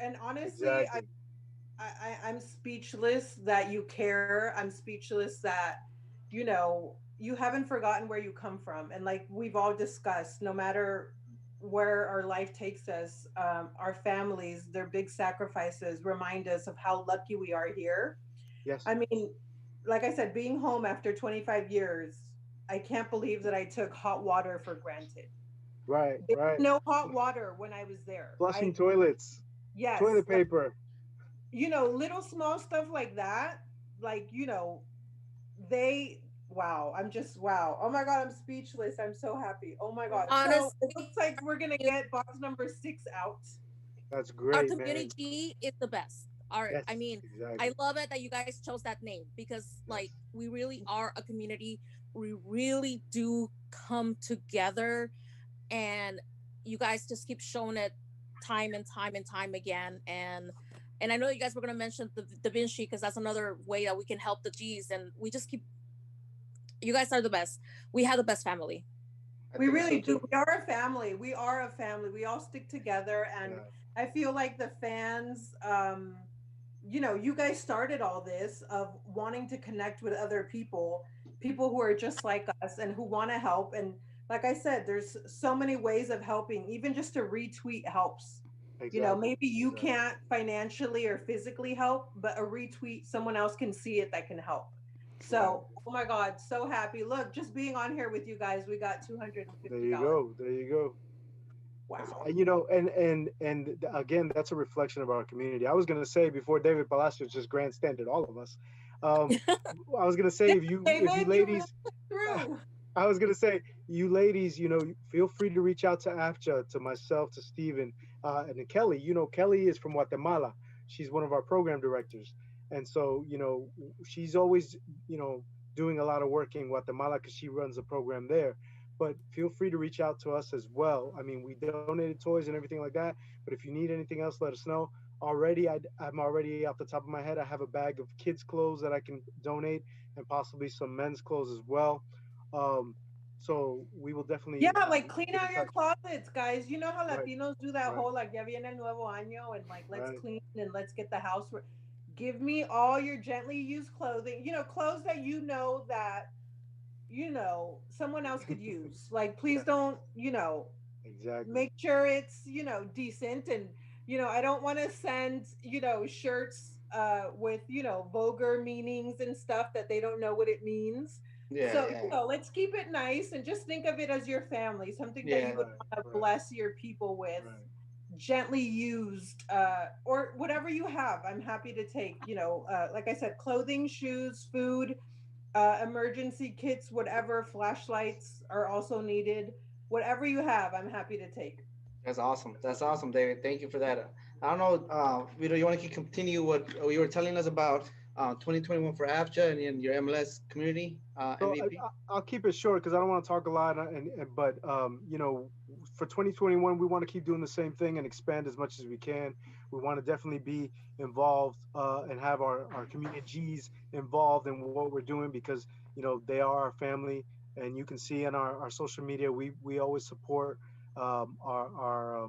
And honestly, Exactly. I'm speechless that you care. I'm speechless that, you haven't forgotten where you come from. And like we've all discussed, no matter where our life takes us, our families, their big sacrifices remind us of how lucky we are here. Yes. I mean, like I said, being home after 25 years, I can't believe that I took hot water for granted. Right. There was Right. no hot water when I was there. Flushing toilets, Yes, toilet like paper. little small stuff like that, like, they, wow, I'm just, wow. Oh my God, I'm speechless. I'm so happy. Oh my God. So it Honestly, looks like we're going to get box number 6 out. That's our great, man. community is the best. Our, Yes, I mean, I exactly. love it that you guys chose that name because, like, Yes, we really are a community. We really do come together, and you guys just keep showing it time and time and time again. And I know you guys were gonna mention the Da Vinci because that's another way that we can help the G's, and we just keep. You guys are the best. We have the best family. I We think so really do. too. We are a family. We are a family. We all stick together. And yeah, I feel like the fans, you guys started all this of wanting to connect with other people, people who are just like us and who want to help. And like I said, there's so many ways of helping. Even just a retweet helps. exactly, Maybe you exactly. can't financially or physically help, but a retweet, someone else can see it that can help. Right. So, oh my God, so happy. Look, just being on here with you guys, we got There you $250. go. There you go. That's Wow. awesome. And again, that's a reflection of our community. I was gonna say before David Palacios just grandstanded all of us. Um, I was gonna say Yeah, if you David, you really ladies, through. I was gonna say you ladies, feel free to reach out to AFJA, to myself, to Steven, and to Kelly. Kelly is from Guatemala. She's one of our program directors, and so she's always doing a lot of work in Guatemala because she runs a program there. But feel free to reach out to us as well. I mean, we donated toys and everything like that. But if you need anything else, let us know. Already, I'm already off the top of my head. I have a bag of kids' clothes that I can donate, and possibly some men's clothes as well. Um, so we will Yeah, definitely like clean get in out your touch. closets, guys. You know how Right, Latinos do that right, whole like ya viene el nuevo año and like let's right. clean and let's get the house. Give me all your gently used clothing. Clothes that that someone else could use. Like please Yes, don't, exactly. make sure it's, decent. And I don't want to send, shirts with, vulgar meanings and stuff that they don't know what it means. Yeah, So, yeah, let's keep it nice and just think of it as your family, something that you yeah. would Right, want to right, bless your people with, right. gently used, or whatever you have. I'm happy to take, like I said, clothing, shoes, food, emergency kits, whatever, flashlights are also needed. Whatever you have, I'm happy to take. That's awesome. That's awesome, David. Thank you for that. I don't know, Vito, you want to continue what you were telling us about 2021 for AFJA and your MLS community So MVP? I'll keep it short because I don't want to talk a lot. But for 2021, we want to keep doing the same thing and expand as much as we can. We want to definitely be involved and have our communities involved in what we're doing because they are our family, and you can see in our social media we always support our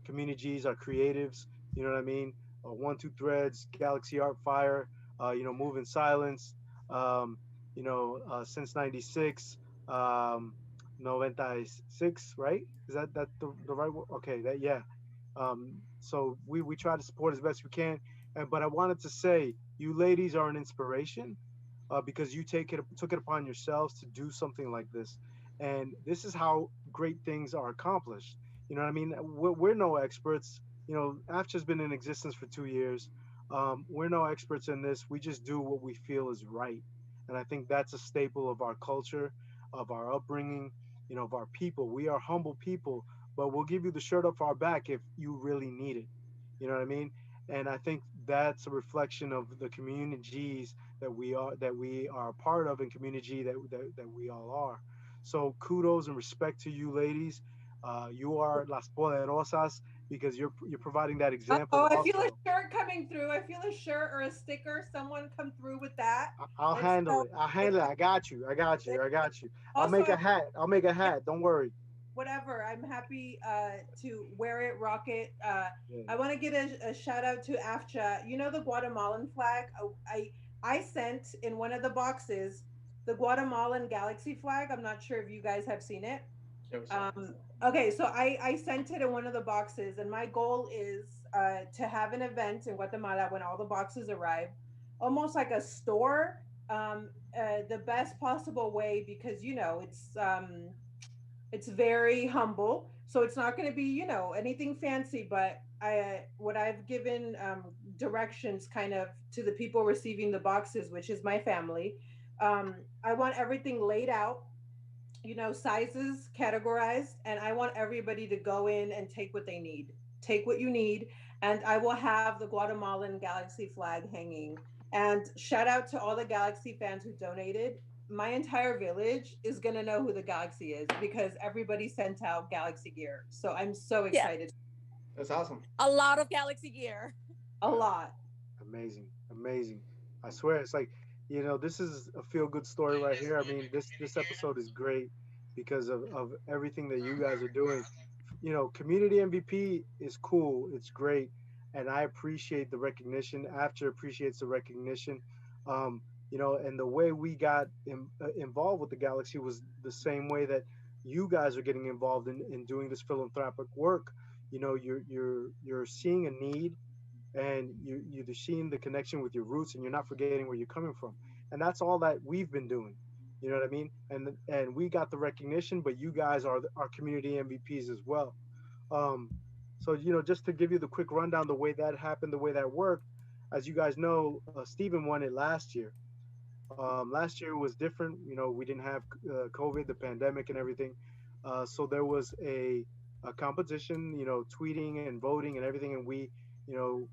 communities, our creatives. You know what I mean? One Two Threads, Galaxy Art Fire, Move in Silence. Um, since '96, 96, right? Is that the right word? Okay, that yeah. So we try to support as best we can, but I wanted to say you ladies are an inspiration because you took it upon yourselves to do something like this, and this is how great things are accomplished. You know what I mean? We're no experts. AFCHA's been in existence for 2 years. We're no experts in this. We just do what we feel is right, and I think that's a staple of our culture, of our upbringing, of our people. We are humble people, but we'll give you the shirt off our back if you really need it. You know what I mean? And I think that's a reflection of the communities that we are a part of, and community that we all are. So kudos and respect to you ladies. You are las poderosas because you're providing that Oh, example I feel a also. shirt coming through. I feel a shirt or a sticker. Someone come through with that. I'll Let's handle it. I'll handle it. I got you. I got you. I got you. I'll also make a hat. I'll make a yeah, hat. Don't worry. whatever. I'm happy to wear it, rock it. Yeah. I want to get a shout out to AFCHA. You know the Guatemalan flag. I sent in one of the boxes the Guatemalan galaxy flag. I'm not sure if you guys have seen it. Sure, sure. Okay, so I sent it in one of the boxes, and my goal is to have an event in Guatemala when all the boxes arrive, almost like a store, the best possible way because it's very humble. So it's not going to be, anything fancy, but what I've given directions kind of to the people receiving the boxes, which is my family. I want everything laid out, sizes categorized, and I want everybody to go in and take what they need. Take what you need, and I will have the Guatemalan Galaxy flag hanging. And shout out to all the Galaxy fans who donated. My entire village is going to know who the Galaxy is because everybody sent out Galaxy gear. So I'm so Yeah, excited. That's awesome. a lot of Galaxy gear. A lot. Amazing, amazing. I swear, it's like, this is a feel good story right here. I mean, this episode is great because of everything that you guys are doing. Community MVP is cool. It's great, and I appreciate the recognition. AFJA appreciates the recognition. And the way we got involved with the Galaxy was the same way that you guys are getting involved in doing this philanthropic work. You're seeing a need, and you're seeing the connection with your roots, and you're not forgetting where you're coming from, and that's all that we've been doing. You know what I mean? And we got the recognition, but you guys are our community MVPs as well. um, so just to give you the quick rundown, the way that happened, the way that worked, as you guys know, Stephen won it last year. Last year was different. We didn't have COVID, the pandemic, and everything. So there was a competition, tweeting and voting and everything. And we, you know,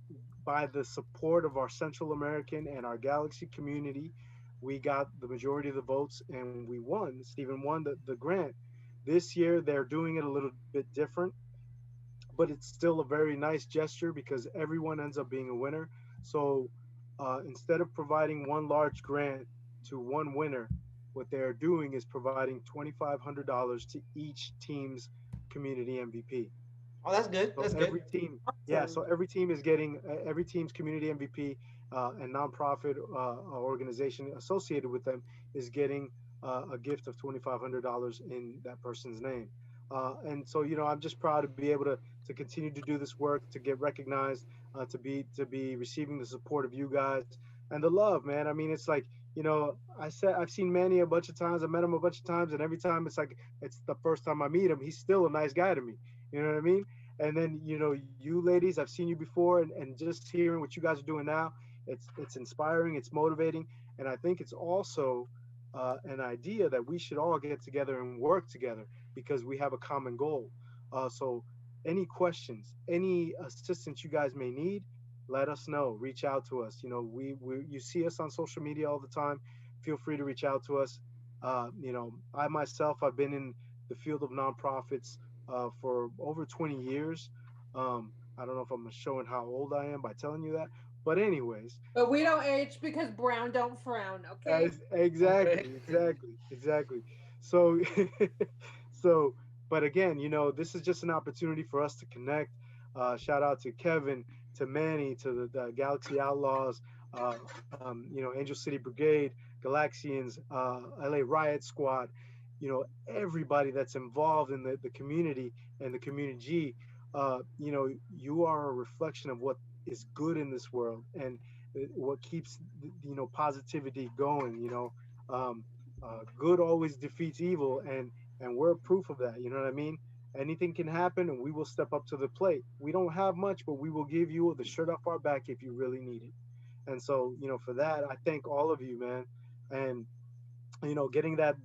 by the support of our Central American and our Galaxy community, we got the majority of the votes and we won. Stephen won the grant. This year, they're doing it a little bit different, but it's still a very nice gesture because everyone ends up being a winner. So instead of providing one large grant to one winner, what they're doing is providing $2,500 to each team's community MVP. Oh, that's good. So That's good. every team, yeah. Awesome. So every team is getting every team's community MVP and nonprofit organization associated with them is getting a gift of $2,500 in that person's name. And so I'm just proud to be able to continue to do this work, to get recognized, to be receiving the support of you guys and the love, man. I mean, it's like I've seen Manny a bunch of times. I met him a bunch of times, and every time it's like it's the first time I meet him, he's still a nice guy to me. You know what I mean? And then you ladies, I've seen you before, and just hearing what you guys are doing now, it's inspiring, it's motivating, and I think it's also an idea that we should all get together and work together because we have a common goal. So any questions, any assistance you guys may need, let us know. Reach out to us. We you see us on social media all the time. Feel free to reach out to us. I myself, I've been in the field of nonprofits for over 20 years. I don't know if I'm showing how old I am by telling you that, but anyways, But we don't age because brown don't frown, okay? exactly, Okay. exactly, exactly. So, so, but again, this is just an opportunity for us to connect. Shout out to Kevin, to Manny, to the Galaxy Outlaws, Angel City Brigade, Galaxians, LA Riot Squad, everybody that's involved in the community and the community G. You are a reflection of what is good in this world, and what keeps positivity going. Good always defeats evil, and we're proof of that. You know what I mean? Anything can happen, and we will step up to the plate. We don't have much, but we will give you the shirt off our back if you really need it. And so, for that, I thank all of you, man. And getting that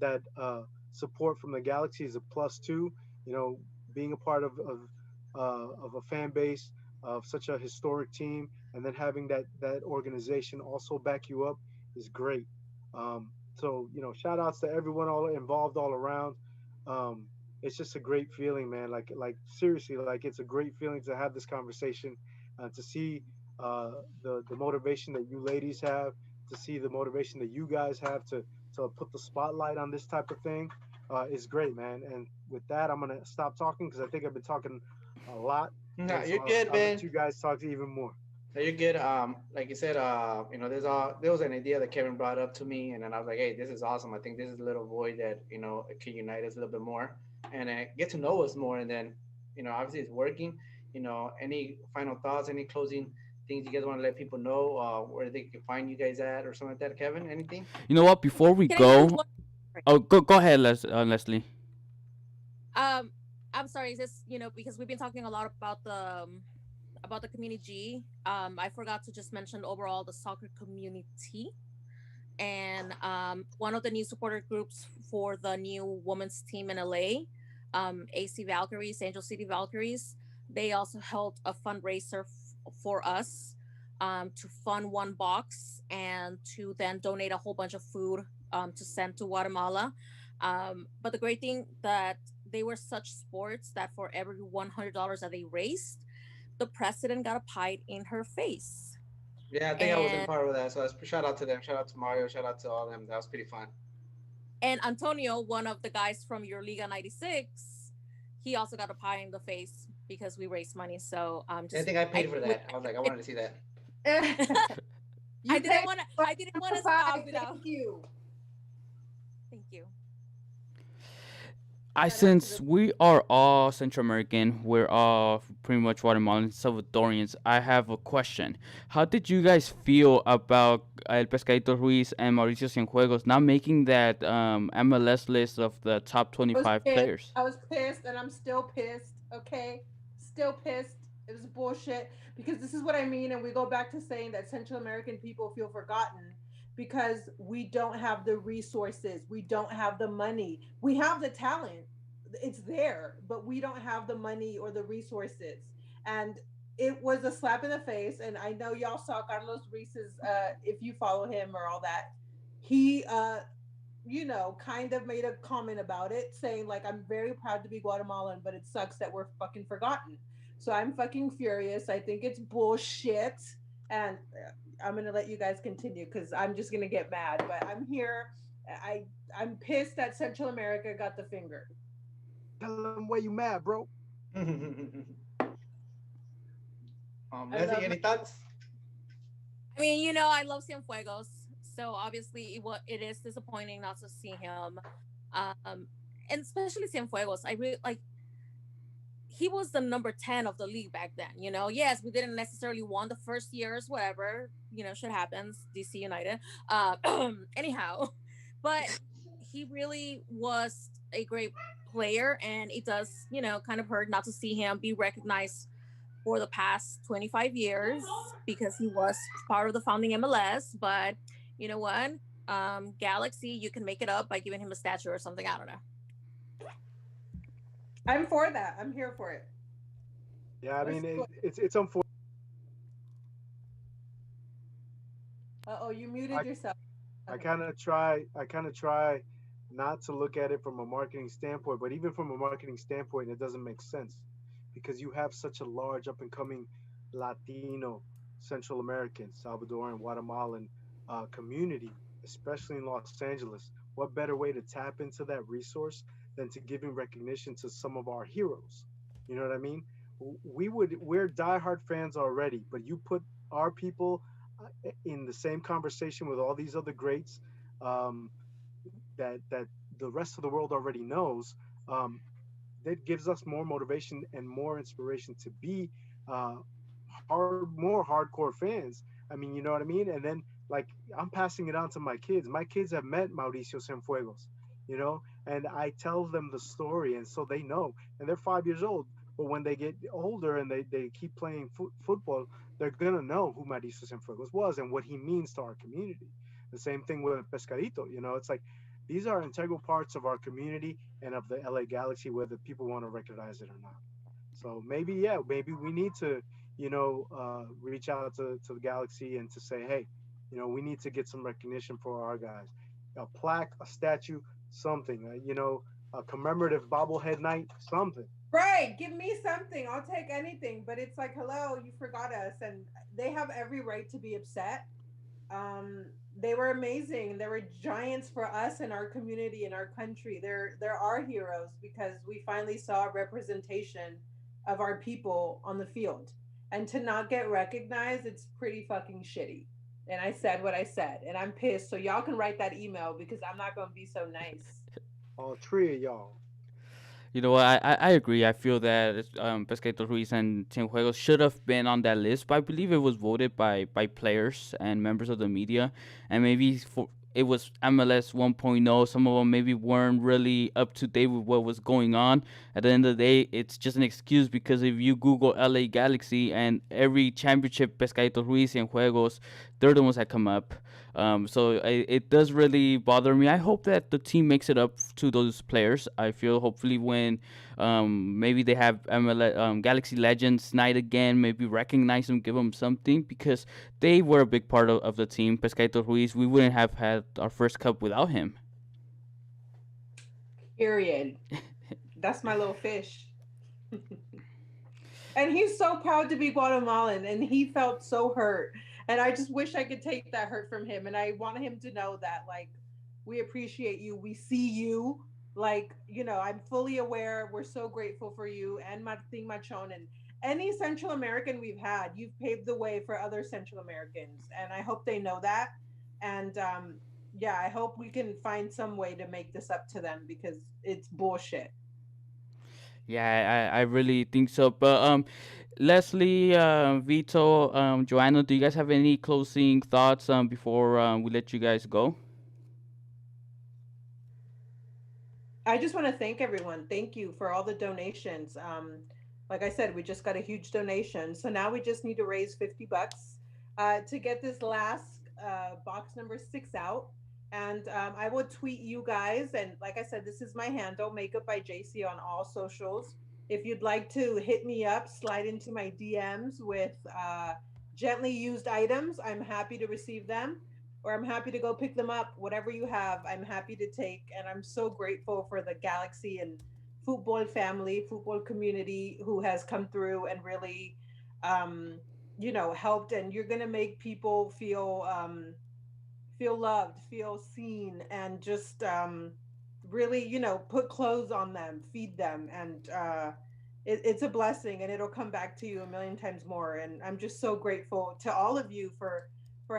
support from the Galaxy is a plus too. Being a part of a fan base of such a historic team, and then having that organization also back you up is great. So shout outs to everyone all involved all around. It's just a great feeling, man. Like seriously, like it's a great feeling to have this conversation, to see the motivation that you ladies have, to see the motivation that you guys have to put the spotlight on this type of thing, is great, man. And with that, I'm gonna stop talking because I think I've been talking a lot, No, and so you're good, I'll let man. you guys talk even more. No, you're good. Like you said, there was an idea that Kevin brought up to me, and then I was like, hey, this is awesome. I think this is a little void that it can unite us a little bit more and get to know us more. And then, obviously it's working. Any final thoughts? Any closing things you guys want to let people know where they can find you guys at or something like that? Kevin, anything? You know what? Before we Can I add go, one? oh, go ahead, Leslie. Um, I'm sorry, is this, because we've been talking a lot about the community G. I forgot to just mention overall the soccer community. And one of the new supporter groups for the new women's team in LA, AC Valkyries, Angel City Valkyries, they also held a fundraiser for us, to fund one box and to then donate a whole bunch of food, to send to Guatemala. But the great thing that they were such sports that for every $100 that they raised, the president got a pie in her face. Yeah, I think I was in And part of that. So shout out to them. Shout out to Mario. Shout out to all of them. That was pretty fun. and Antonio, one of the guys from your Liga 96, he also got a pie in the face because we raised money. So I just think I paid for that. I was like, I wanted to see that. You paid I didn't want to stop without. Thank you. Thank you. Shout out to Since the we are all Central American, we're all pretty much Guatemalan Salvadorians. I have a question. How did you guys feel about El Pescadito Ruiz and Mauricio Cienfuegos not making that MLS list of the top I was 25 pissed. players? I was pissed, and I'm still pissed. Okay, still pissed. It was bullshit because this is what I mean, and we go back to saying that Central American people feel forgotten because we don't have the resources, we don't have the money, we have the talent, it's there, but we don't have the money or the resources, and it was a slap in the face. And I know y'all saw Carlos Reese's, if you follow him or all that, he kind of made a comment about it, saying like, I'm very proud to be Guatemalan, but it sucks that we're fucking forgotten. So I'm fucking furious. I think it's bullshit. And I'm gonna let you guys continue because I'm just gonna get mad. But I'm here. I'm pissed that Central America got the finger. Tell them why you mad, bro. I love Leslie, my any thoughts? I mean, I love Cienfuegos, so obviously it is disappointing not to see him. Um, and especially Cienfuegos, I really like. He was the number 10 of the league back then. Yes, we didn't necessarily won the first years, whatever. Shit happens. DC United. Anyhow, but he really was a great player, and it does, kind of hurt not to see him be recognized for the past 25 years because he was part of the founding MLS. But you know what? Galaxy, you can make it up by giving him a statue or something. I don't know. I'm for that. I'm here for it. Yeah, I Let's mean do it. it's unfortunate. Uh-oh, you muted I yourself. I Okay. kind of try not to look at it from a marketing standpoint, but even from a marketing standpoint, it doesn't make sense because you have such a large up and coming Latino, Central American, Salvadoran, Guatemalan community, especially in Los Angeles. What better way to tap into that resource than to giving recognition to some of our heroes? You know what I mean? We're diehard fans already, but you put our people in the same conversation with all these other greats, um, that the rest of the world already knows. Um, that gives us more motivation and more inspiration to be uh, more hardcore fans. I mean, you know what I mean? And then like I'm passing it on to my kids. My kids have met Mauricio Cienfuegos, and I tell them the story, and so they know. And they're 5 years old, but when they get older and they keep playing football, they're gonna know who Mauricio Cienfuegos was and what he means to our community. The same thing with Pescadito. It's like these are integral parts of our community and of the LA Galaxy, whether people want to recognize it or not. So maybe, yeah, maybe we need to, reach out to the Galaxy and to say, hey, we need to get some recognition for our guys. A plaque, a statue, something, a commemorative bobblehead night, something. Right, give me something. I'll take anything. But it's like, hello, you forgot us, and they have every right to be upset. They were amazing. They were giants for us and our community and our country. They're our heroes because we finally saw representation of our people on the field. And to not get recognized, it's pretty fucking shitty. And I said what I said, and I'm pissed. So y'all can write that email because I'm not gonna be so nice. All three of y'all. You know what? I agree. I feel that Pescadito Ruiz and Cienfuegos should have been on that list, but I believe it was voted by players and members of the media, and maybe for it was MLS 1.0. Some of them maybe weren't really up to date with what was going on. At the end of the day, it's just an excuse because if you Google LA Galaxy and every championship Pescadito Ruiz and Juegos, they're the ones that come up. So it does really bother me. I hope that the team makes it up to those players. I feel hopefully when maybe they have MLS, Galaxy Legends night again, maybe recognize them, give them something because they were a big part of the team. Pescadito Ruiz, we wouldn't have had our first cup without him. Period. That's my little fish. And he's so proud to be Guatemalan, and he felt so hurt. And I just wish I could take that hurt from him. And I want him to know that, like, we appreciate you. We see you. Like, I'm fully aware. We're so grateful for you and Martin Machon and any Central American we've had. You've paved the way for other Central Americans. And I hope they know that. And yeah, I hope we can find some way to make this up to them because it's bullshit. Yeah, I really think so. But Leslie, Vito, Joanna, do you guys have any closing thoughts before we let you guys go? I just want to thank everyone. Thank you for all the donations. Like I said, we just got a huge donation. So now we just need to raise $50 to get this last box number 6 out. And I will tweet you guys. And like I said, this is my handle, Makeup by JC on all socials. If you'd like to hit me up, slide into my DMs with gently used items, I'm happy to receive them or I'm happy to go pick them up. Whatever you have, I'm happy to take. And I'm so grateful for the Galaxy and football family, football community who has come through and really, helped. And you're gonna make people feel loved, feel seen, and just really, put clothes on them, feed them, and it's a blessing, and it'll come back to you a million times more. And I'm just so grateful to all of you for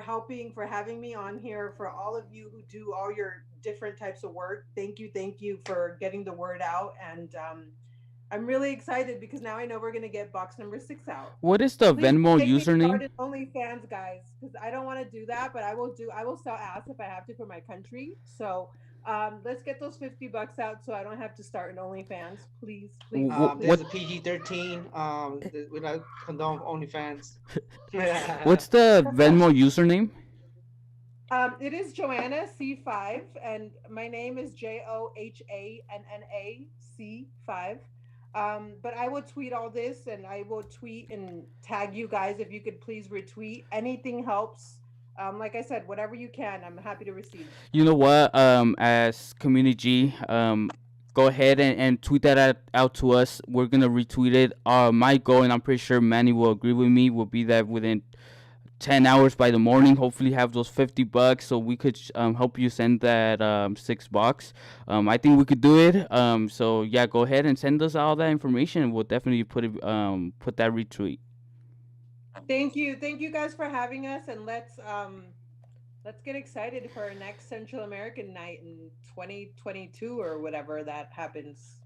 helping, for having me on here, for all of you who do all your different types of work. Thank you for getting the word out. And I'm really excited because now I know we're gonna get box number 6 out. What is the Please Venmo make me username? start in OnlyFans, guys, because I don't want to do that, but I will do. I will sell ass if I have to for my country. So let's get those $50 out so I don't have to start in OnlyFans. Please, please, please. There's What a PG-13. We not condone OnlyFans. what's the Venmo username? It is Joanna C5, and my name is JOHANNAC5. But I will tweet all this, and I will tweet and tag you guys if you could please retweet. Anything helps. Like I said, whatever you can, I'm happy to receive. You know what? As community, go ahead and tweet that out to us. We're gonna retweet it. My goal, and I'm pretty sure Manny will agree with me, will be that within 10 hours by the morning, hopefully have those $50 so we could help you send that 6 bucks. I think we could do it. So yeah, go ahead and send us all that information and we'll definitely put that retweet. Thank you guys for having us, and let's get excited for our next Central American night in 2022 or whatever that happens.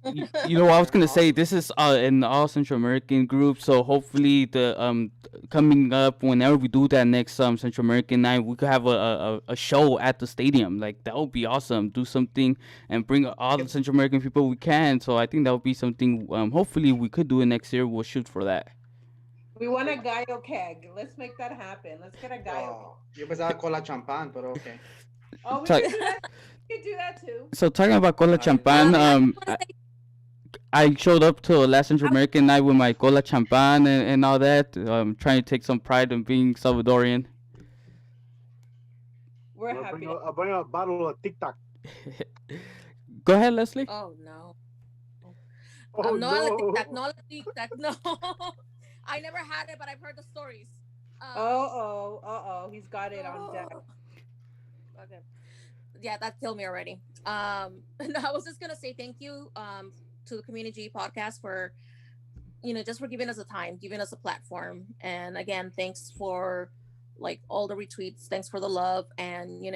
You know what I was gonna say, this is an all Central American group, so hopefully the coming up whenever we do that next Central American night, we could have a show at the stadium. Like that would be awesome. Do something and bring all the Central American people we can. So I think that would be something. Hopefully we could do it next year. We'll shoot for that. We want a gallo keg. Let's make that happen. Let's get a gallo. Yo pensaba cola champán, pero okay. Oh, we Talk- could do that. We could do that too. So talking about cola champan, I showed up to last Central American night with my cola champan and all that. Trying to take some pride in being Salvadorian. We're happy. I'll bring a bottle of Tic Tac. Go ahead, Leslie. Oh no. Oh, No, no. no. I never had it, but I've heard the stories. He's got it on deck. Okay. Yeah, that killed me already. No, I was just gonna say thank you to the Community Podcast for just for giving us a time, giving us a platform. And again, thanks for like all the retweets, thanks for the love. And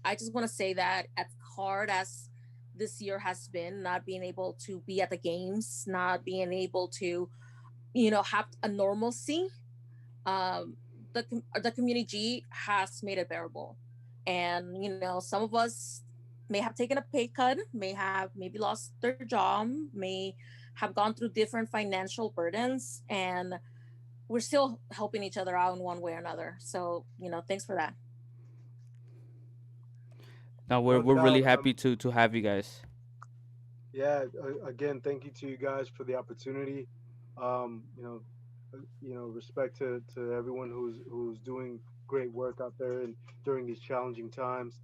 I just want to say that as hard as this year has been, not being able to be at the games, not being able to have a normalcy, the community has made it bearable. And some of us may have taken a pay cut, may have maybe lost their job, may have gone through different financial burdens, and we're still helping each other out in one way or another. So thanks for that. Now we're No we're really doubt. happy to have you guys. Yeah. Again, thank you to you guys for the opportunity. Um, you know, respect to everyone who's doing great work out there and during these challenging times.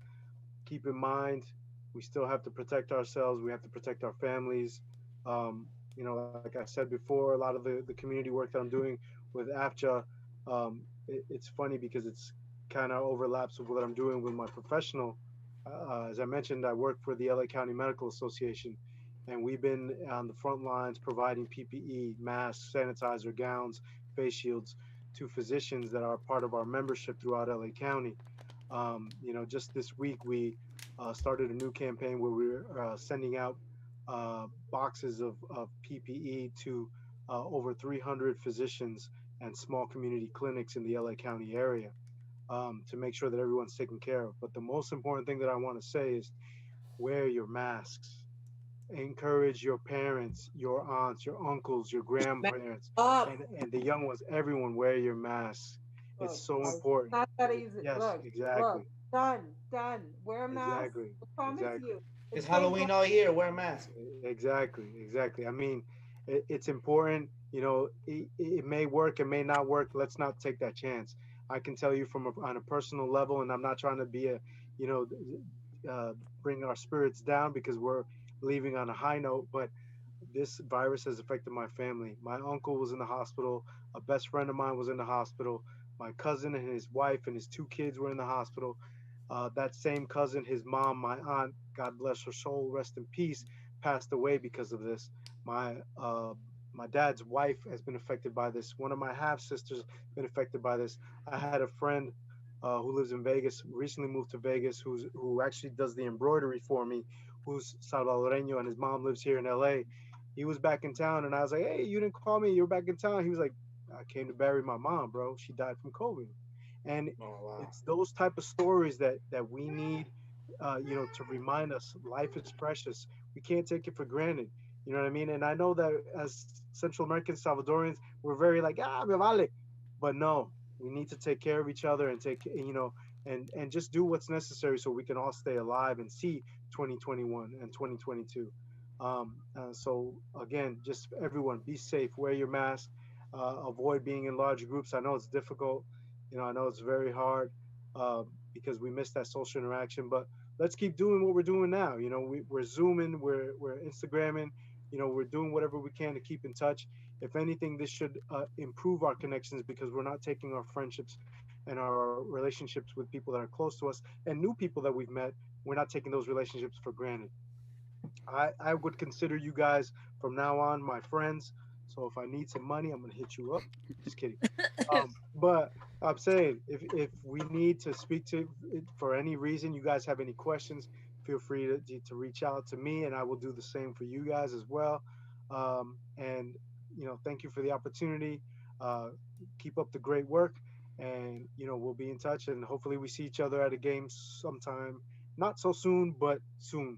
Keep in mind, we still have to protect ourselves. We have to protect our families. Like I said before, a lot of the community work that I'm doing with AFJA, it's funny because it's kind of overlaps with what I'm doing with my professional. As I mentioned, I work for the LA County Medical Association, and we've been on the front lines providing PPE, masks, sanitizer, gowns, face shields to physicians that are part of our membership throughout LA County. Just this week we started a new campaign where we're sending out boxes of PPE to over 300 physicians and small community clinics in the LA County area to make sure that everyone's taken care of. But the most important thing that I want to say is wear your masks. Encourage your parents, your aunts, your uncles, your Man grandparents, up. and the young ones. Everyone wear your masks. It's Look, so guys, it's important. not that easy. Yes, Look, look, exactly, done, done. Wear a mask. exactly, I promise exactly. you. It's It's getting Halloween cold. all year. Wear a mask. Exactly, exactly. I mean, it's important. It may work, it may not work. Let's not take that chance. I can tell you on a personal level, and I'm not trying to be you know, uh, bring our spirits down because we're leaving on a high note. But this virus has affected my family. My uncle was in the hospital. A best friend of mine was in the hospital. My cousin and his wife and his two kids were in the hospital. That same cousin, his mom, my aunt, God bless her soul, rest in peace, passed away because of this. My dad's wife has been affected by this. One of my half sisters been affected by this. I had a friend who lives in Vegas, recently moved to Vegas, who actually does the embroidery for me, who's Salvadoreño, and his mom lives here in LA. He was back in town, and I was like, "Hey, you didn't call me. You were back in town." He was like, "I came to bury my mom, bro. She died from COVID." And Oh wow. it's those type of stories that we need, to remind us life is precious. We can't take it for granted. You know what I mean? And I know that as Central Americans, Salvadorians, we're very like me vale, but no, we need to take care of each other and and just do what's necessary so we can all stay alive and see 2021 and 2022. So again, just everyone be safe, wear your mask, avoid being in large groups. I know it's difficult. I know it's very hard because we miss that social interaction. But let's keep doing what we're doing now. We're Zooming, we're Instagramming. We're doing whatever we can to keep in touch. If anything, this should improve our connections because we're not taking our friendships and our relationships with people that are close to us and new people that we've met. We're not taking those relationships for granted. I would consider you guys from now on my friends. So if I need some money, I'm gonna hit you up. Just kidding. But I'm saying if we need to speak to it for any reason, you guys have any questions, feel free to reach out to me, and I will do the same for you guys as well. And thank you for the opportunity. Uh, Keep up the great work, and we'll be in touch, and hopefully we see each other at a game sometime. Not so soon, but soon.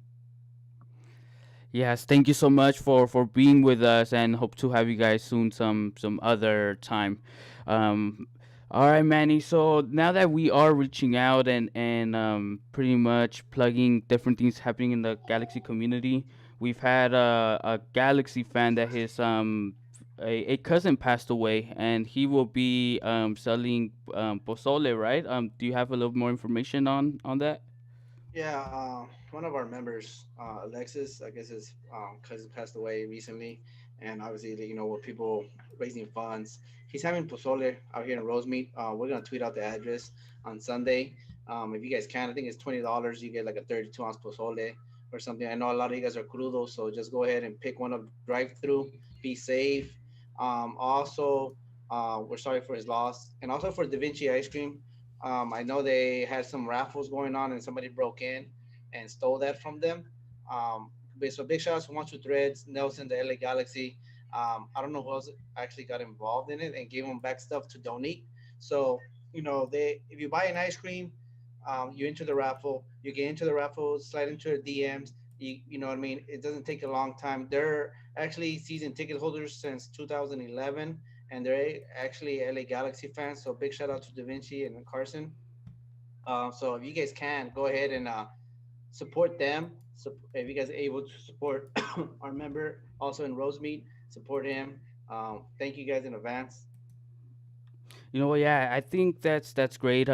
Yes, thank you so much for being with us, and hope to have you guys soon some other time. Um, all right, Manny. So now that we are reaching out and pretty much plugging different things happening in the Galaxy community, we've had a Galaxy fan that his a cousin passed away, and he will be selling pozole, right? Do you have a little more information on that? Yeah, one of our members, Alexis, I guess his cousin passed away recently, and obviously, with people raising funds, he's having pozole out here in Rosemead. We're gonna tweet out the address on Sunday. If you guys can, I think it's $20. You get like a 32-ounce pozole or something. I know a lot of you guys are crudos, so just go ahead and pick one up, drive through, be safe. Also, we're sorry for his loss, and also for Da Vinci Ice Cream. I know they had some raffles going on and somebody broke in and stole that from them. So big shout out to One Two Threads, Nelson, the LA Galaxy. I don't know who else actually got involved in it and gave them back stuff to donate. So they, if you buy an ice cream, you enter the raffle, you get into the raffle, slide into their DMs. You know what I mean? It doesn't take a long time. They're actually season ticket holders since 2011, and they're actually LA Galaxy fans. So big shout out to Da Vinci and Carson. So if you guys can go ahead and support them. So if you guys are able to support our member also in Rosemead, support him. Thank you guys in advance. You know what? Yeah, I think that's great.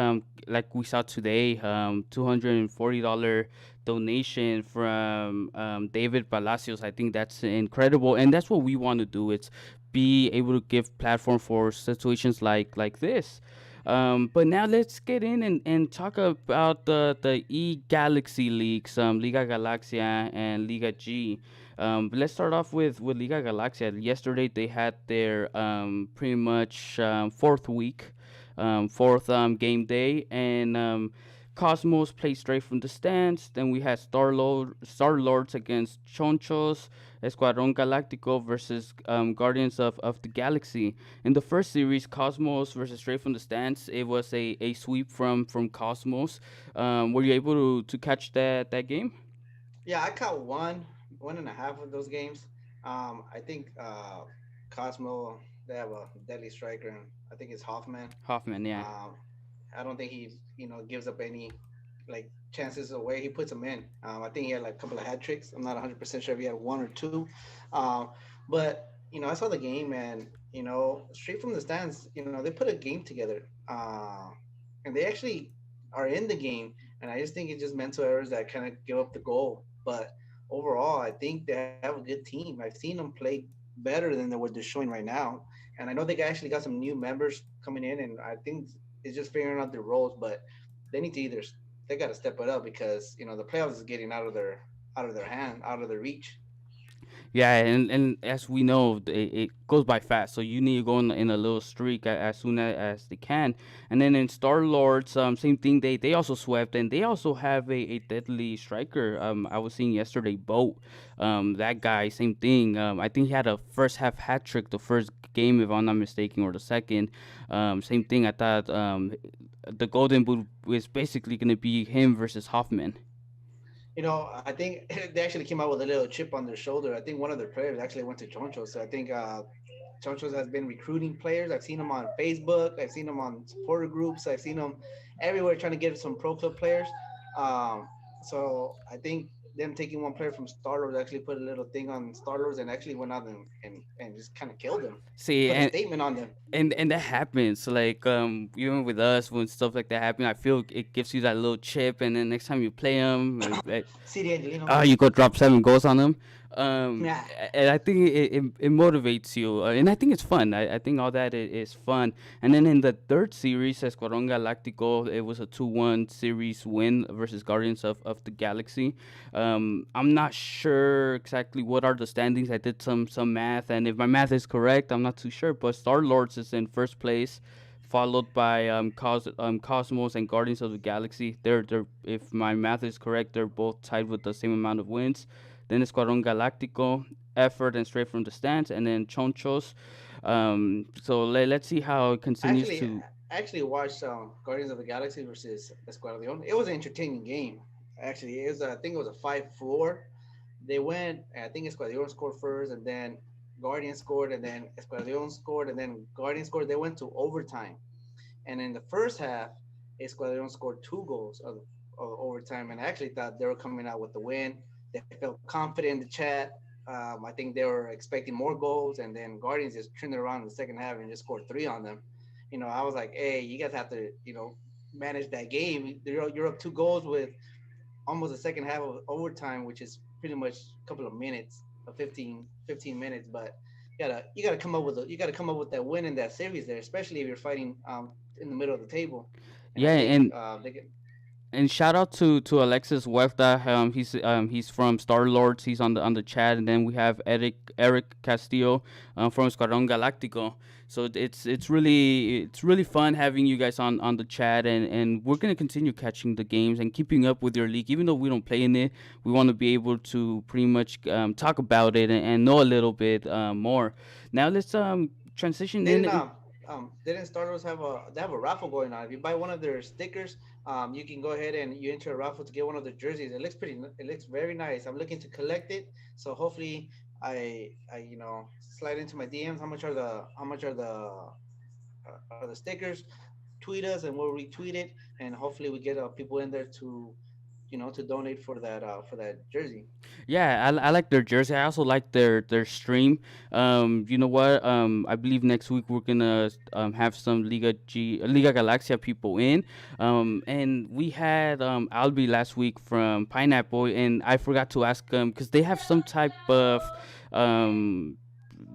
Like we saw today, $240 donation from David Palacios. I think that's incredible, and that's what we want to do. It's be able to give platform for situations like this. But now let's get in and talk about the Galaxy leagues, Liga Galaxia and Liga G. But let's start off with Liga Galaxia. Yesterday they had their pretty much fourth game day, and Cosmos played straight from the stands. Then we had Star Lords against Chonchos, Escuadron Galactico versus Guardians of the Galaxy. In the first series, Cosmos versus straight from the stands, it was a sweep from Cosmos. Were you able to catch that game? Yeah, I caught one and a half of those games. I think Cosmo, they have a deadly striker, and I think it's Hoffman. Hoffman, yeah. Um, I don't think he gives up any like chances away. He puts them in. I think he had like a couple of hat tricks. I'm not 100% sure if he had one or two. Um, but I saw the game, and straight from the stands, they put a game together, and they actually are in the game. And I just think it's just mental errors that kind of give up the goal. But overall, I think they have a good team. I've seen them play better than what they're showing right now. And I know they actually got some new members coming in, and I think it's just figuring out their roles. But they need to they got to step it up because the playoffs is getting out of their hand, out of their reach. Yeah, and as we know, it goes by fast. So you need to go in a little streak as soon as they can. And then in Star Lords, same thing. They also swept, and they also have a deadly striker. I was seeing yesterday, Boat. That guy, same thing. I think he had a first half hat trick the first game, if I'm not mistaken, or the second. Same thing. I thought the Golden Boot was basically going to be him versus Hoffman. I think they actually came out with a little chip on their shoulder. I think one of their players actually went to Choncho. So I think Chonchos has been recruiting players. I've seen them on Facebook. I've seen them on supporter groups. I've seen them everywhere trying to get some pro club players. So I think them taking one player from Starlords actually put a little thing on Starlords and actually went out and just kind of killed them. See, Put a statement on them. and that happens like even with us when stuff like that happen. I feel it gives you that little chip, and then next time you play them, City Angelino. you go drop 7 goals on them. Nah. And I think it motivates you, and I think it's fun. I think all that is fun. And then in the third series, Escuadron Galactico, it was a 2-1 series win versus Guardians of the Galaxy. I'm not sure exactly what are the standings. I did some math, and if my math is correct, I'm not too sure. But Star Lords is in first place, followed by Cosmos and Guardians of the Galaxy. They're if my math is correct, they're both tied with the same amount of wins. Then Escuadron Galactico, Effort and Straight from the Stands, and then Chonchos. So let's see how it continues Actually, to. I actually watched Guardians of the Galaxy versus Escuadrón. It was an entertaining game. Actually, I think it was a 5-4. They went. I think Escuadrón scored first, and then Guardian scored, and then Escuadrón scored, and then Guardian scored. They went to overtime, and in the first half, Escuadrón scored 2 goals of overtime, and I actually thought they were coming out with the win. They felt confident in the chat. I think they were expecting more goals, and then Guardians just turned it around in the second half and just scored 3 on them. I was like, hey, you guys have to, manage that game. You're up 2 goals with almost a second half of overtime, which is pretty much a couple of minutes, 15 minutes. But you gotta come up with that win in that series there, especially if you're fighting in the middle of the table. And I Yeah, think and shout out to Alexis Huerta. He's from Star Lords. He's on the chat, and then we have Eric Castillo from Escuadron Galactico. So it's really fun having you guys on the chat, and we're gonna continue catching the games and keeping up with your league. Even though we don't play in it, we want to be able to pretty much talk about it and know a little bit more. Now let's transition in. didn't didn't Starters have a they have a raffle going on? If you buy one of their stickers, you can go ahead and you enter a raffle to get one of their jerseys. It looks it looks very nice. I'm looking to collect it, so hopefully I slide into my DMs. How much are the stickers? Tweet us and we'll retweet it, and hopefully we get people in there to to donate for that jersey. Yeah, I like their jersey. I also like their stream. You know what? I believe next week we're gonna have some Liga Galaxia people in. And we had Albi last week from Pineapple, and I forgot to ask them because they have some type of um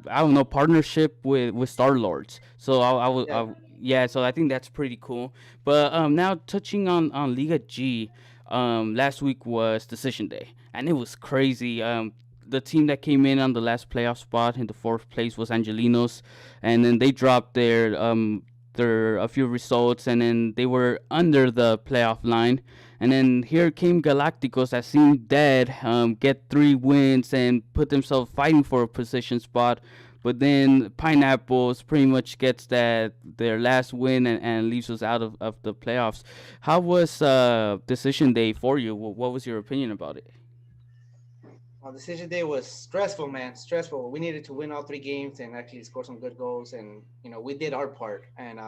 I don't know, partnership with Star Lords. So Yeah. yeah, so I think that's pretty cool. But now touching on Liga G, last week was decision day, and it was crazy. The team that came in on the last playoff spot in the fourth place was Angelinos, and then they dropped their a few results, and then they were under the playoff line. And then here came Galacticos that seemed dead, get 3 wins and put themselves fighting for a position spot. But then Pineapples pretty much gets that their last win and leaves us out of the playoffs. How was decision day for you? What was your opinion about it? Well, decision day was stressful, man. Stressful. We needed to win all 3 games and actually score some good goals, and we did our part. And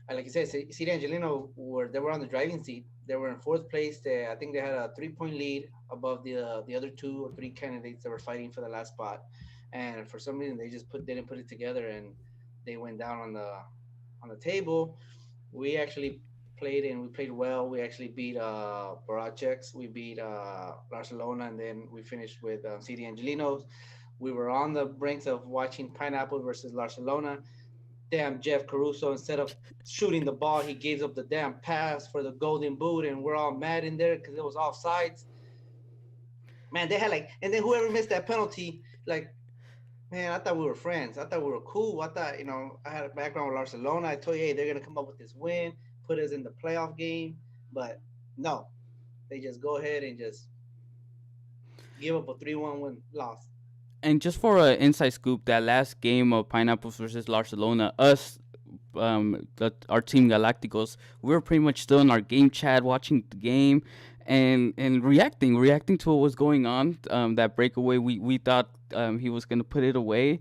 like you said, City Angelino were on the driving seat. They were in fourth place. I think they had a 3 point lead above the other 2 or 3 candidates that were fighting for the last spot. And for some reason, they just didn't put it together, and they went down on the table. We actually played and we played well. We actually beat Barajex, we beat Barcelona, and then we finished with CD Angelinos. We were on the brinks of watching Pineapple versus Barcelona. Damn, Jeff Caruso, instead of shooting the ball, he gave up the damn pass for the golden boot, and we're all mad in there because it was offsides. Man, they had and then whoever missed that penalty, like, man, I thought we were friends. I thought we were cool. I thought, I had a background with Barcelona. I told you, hey, they're gonna come up with this win, put us in the playoff game. But no, they just go ahead and just give up a 3-1 win loss. And just for an inside scoop, that last game of Pineapples versus Barcelona, our team Galacticos, we were pretty much still in our game chat, watching the game, and reacting to what was going on. That breakaway, we thought he was gonna put it away.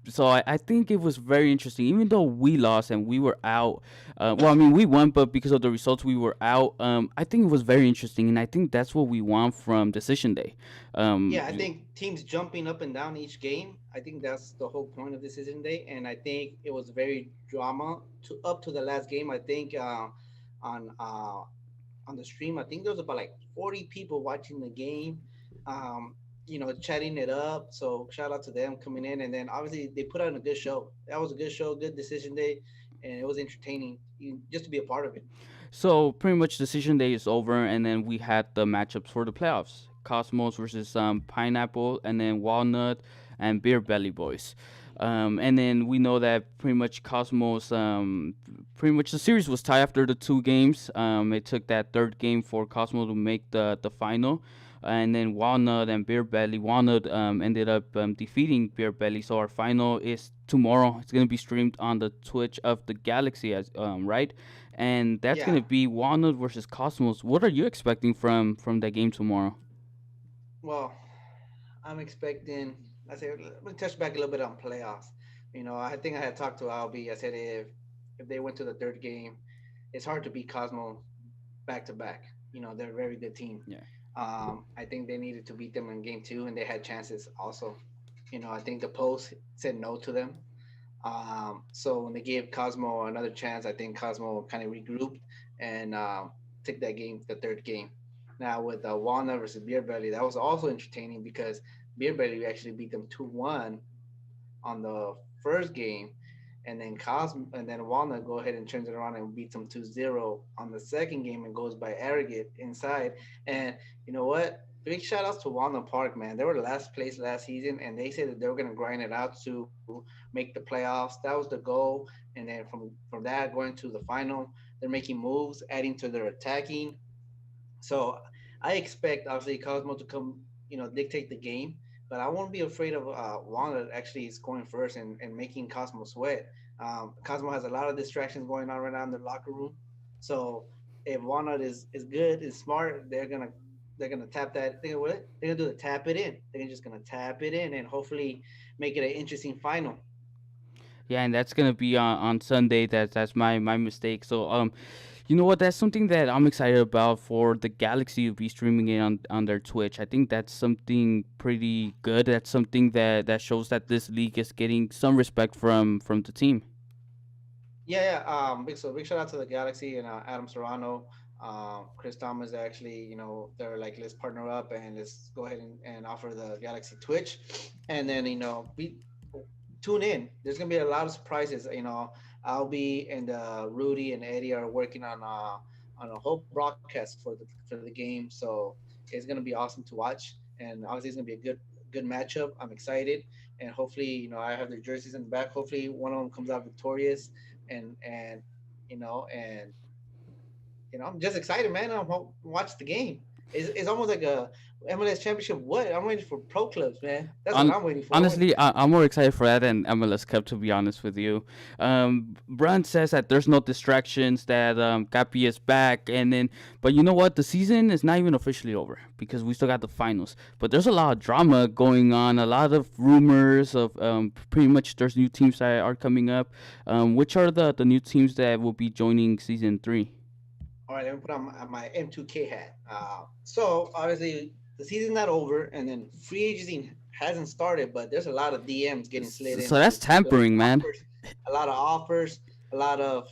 So I think it was very interesting, even though we lost and we were out. Well, I mean, we won, but because of the results, we were out. I think it was very interesting, and I think that's what we want from decision day. Yeah, I think teams jumping up and down each game. I think that's the whole point of decision day, and I think it was very drama to up to the last game. I think on uh, on the stream, I think there was about like 40 people watching the game. Chatting it up. So shout out to them coming in, and then obviously they put on a good show. That was a good show, good decision day, and it was entertaining just to be a part of it. So pretty much decision day is over, and then we had the matchups for the playoffs: Cosmos versus Pineapple, and then Walnut and Beer Belly Boys. And then we know that pretty much Cosmos, pretty much the series was tied after the 2 games. It took that third game for Cosmos to make the final. And then Walnut and Beer Belly. Walnut ended up defeating Beer Belly. So our final is tomorrow. It's gonna be streamed on the Twitch of the Galaxy, as right, and that's Yeah. gonna be Walnut versus Cosmos. What are you expecting from that game tomorrow? Well, I'm expecting. I said, let me touch back a little bit on playoffs. I think I had talked to Albie. I said if they went to the third game, it's hard to beat Cosmo back to back. They're a very good team. Yeah. I think they needed to beat them in game 2, and they had chances also. I think the post said no to them. So when they gave Cosmo another chance, I think Cosmo kind of regrouped and took that game, the third game. Now with Walnut versus Beer Belly, that was also entertaining because Beer Belly actually beat them 2-1 on the first game, and then Walnut go ahead and turns it around and beats them 2-0 on the second game and goes by Arrogate inside. And you know what? Big shout outs to Walnut Park, man. They were last place last season, and they said that they were going to grind it out to make the playoffs. That was the goal. And then from that going to the final, they're making moves, adding to their attacking. So I expect obviously Cosmo to come, dictate the game, but I won't be afraid of Wanda actually scoring first and making Cosmo sweat. Cosmo has a lot of distractions going on right now in their locker room. So if Walnut is good, is smart, they're gonna tap that. They're gonna do the tap it in. They're just gonna tap it in and hopefully make it an interesting final. Yeah, and that's gonna be on Sunday. That's my mistake. So you know what? That's something that I'm excited about for the Galaxy to be streaming it on their Twitch. I think that's something pretty good. That's something that shows that this league is getting some respect from the team. Yeah, yeah. Big shout out to the Galaxy and Adam Serrano, Chris Thomas. Actually, they're like, let's partner up and let's go ahead and offer the Galaxy Twitch, and then we tune in. There's gonna be a lot of surprises. I'll be and Rudy and Eddie are working on a whole broadcast for the game. So it's gonna be awesome to watch, and obviously it's gonna be a good matchup. I'm excited, and hopefully I have their jerseys in the back. Hopefully one of them comes out victorious, and and I'm just excited, man. Watch the game. It's almost like a MLS championship. What I'm waiting for pro clubs, man. That's what On I'm waiting for. Honestly, I'm more excited for that than MLS Cup. To be honest with you, Brand says that there's no distractions. That Capi is back, and then, but you know what? The season is not even officially over because we still got the finals. But there's a lot of drama going on. A lot of rumors of pretty much there's new teams that are coming up. Which are the new teams that will be joining season 3? All right, let me put on my M2K hat. So obviously the season's not over, and then free agency hasn't started, but there's a lot of DMs getting slid in. So that's tampering, man. A lot of offers, a lot of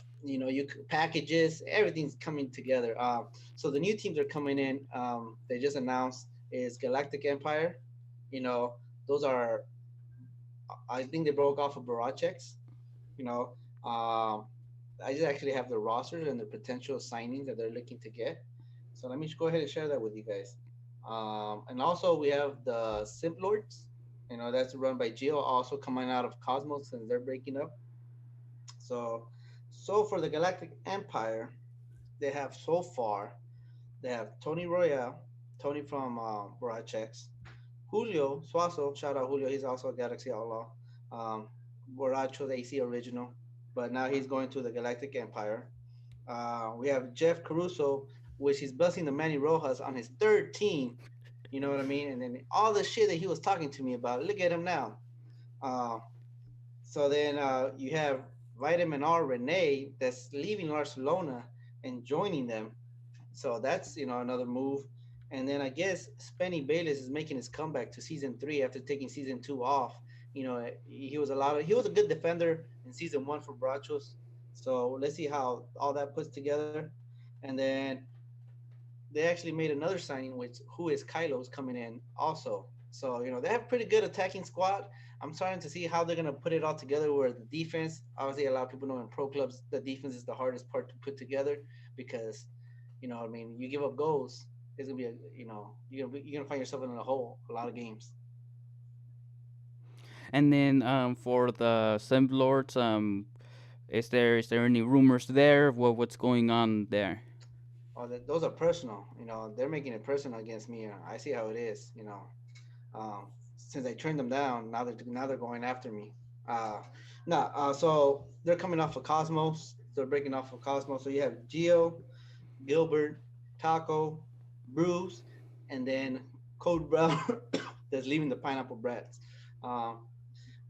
packages. Everything's coming together. So the new teams are coming in. They just announced is Galactic Empire. You know, those are. I think they broke off of Barachex. You know, I just actually have the rosters and the potential signings that they're looking to get. So let me go ahead and share that with you guys. And also we have the Simp Lords. That's run by Geo, also coming out of Cosmos since they're breaking up. So, so for the Galactic Empire, they have so far they have Tony Royale, Tony from Borachex, Julio Suazo. Shout out Julio, he's also a Galaxy Outlaw. Um, Boracho, the AC original, but now he's going to the Galactic Empire. We have Jeff Caruso, which he's busting the Manny Rojas on his third team. You know what I mean? And then all the shit that he was talking to me about. Look at him now. Uh, so then you have Vitamin R Renee that's leaving Barcelona and joining them. So that's another move. And then I guess Spenny Bayless is making his comeback to season 3 after taking season 2 off. He was a good defender in season 1 for Brachos. So let's see how all that puts together. And then they actually made another signing, which who is Kylo's coming in also. So they have pretty good attacking squad. I'm starting to see how they're gonna put it all together. Where the defense, obviously, a lot of people know in pro clubs, the defense is the hardest part to put together because, I mean, you give up goals, it's gonna be you're gonna find yourself in a hole a lot of games. And then for the Sim Lords, is there any rumors there? What's going on there? Oh, those are personal. They're making it personal against me. I see how it is. Since I turned them down, now they're going after me. Uh, so they're coming off of Cosmos. They're breaking off of Cosmos. So you have Geo, Gilbert, Taco, Bruce, and then Code Brown that's leaving the Pineapple Brats. Uh,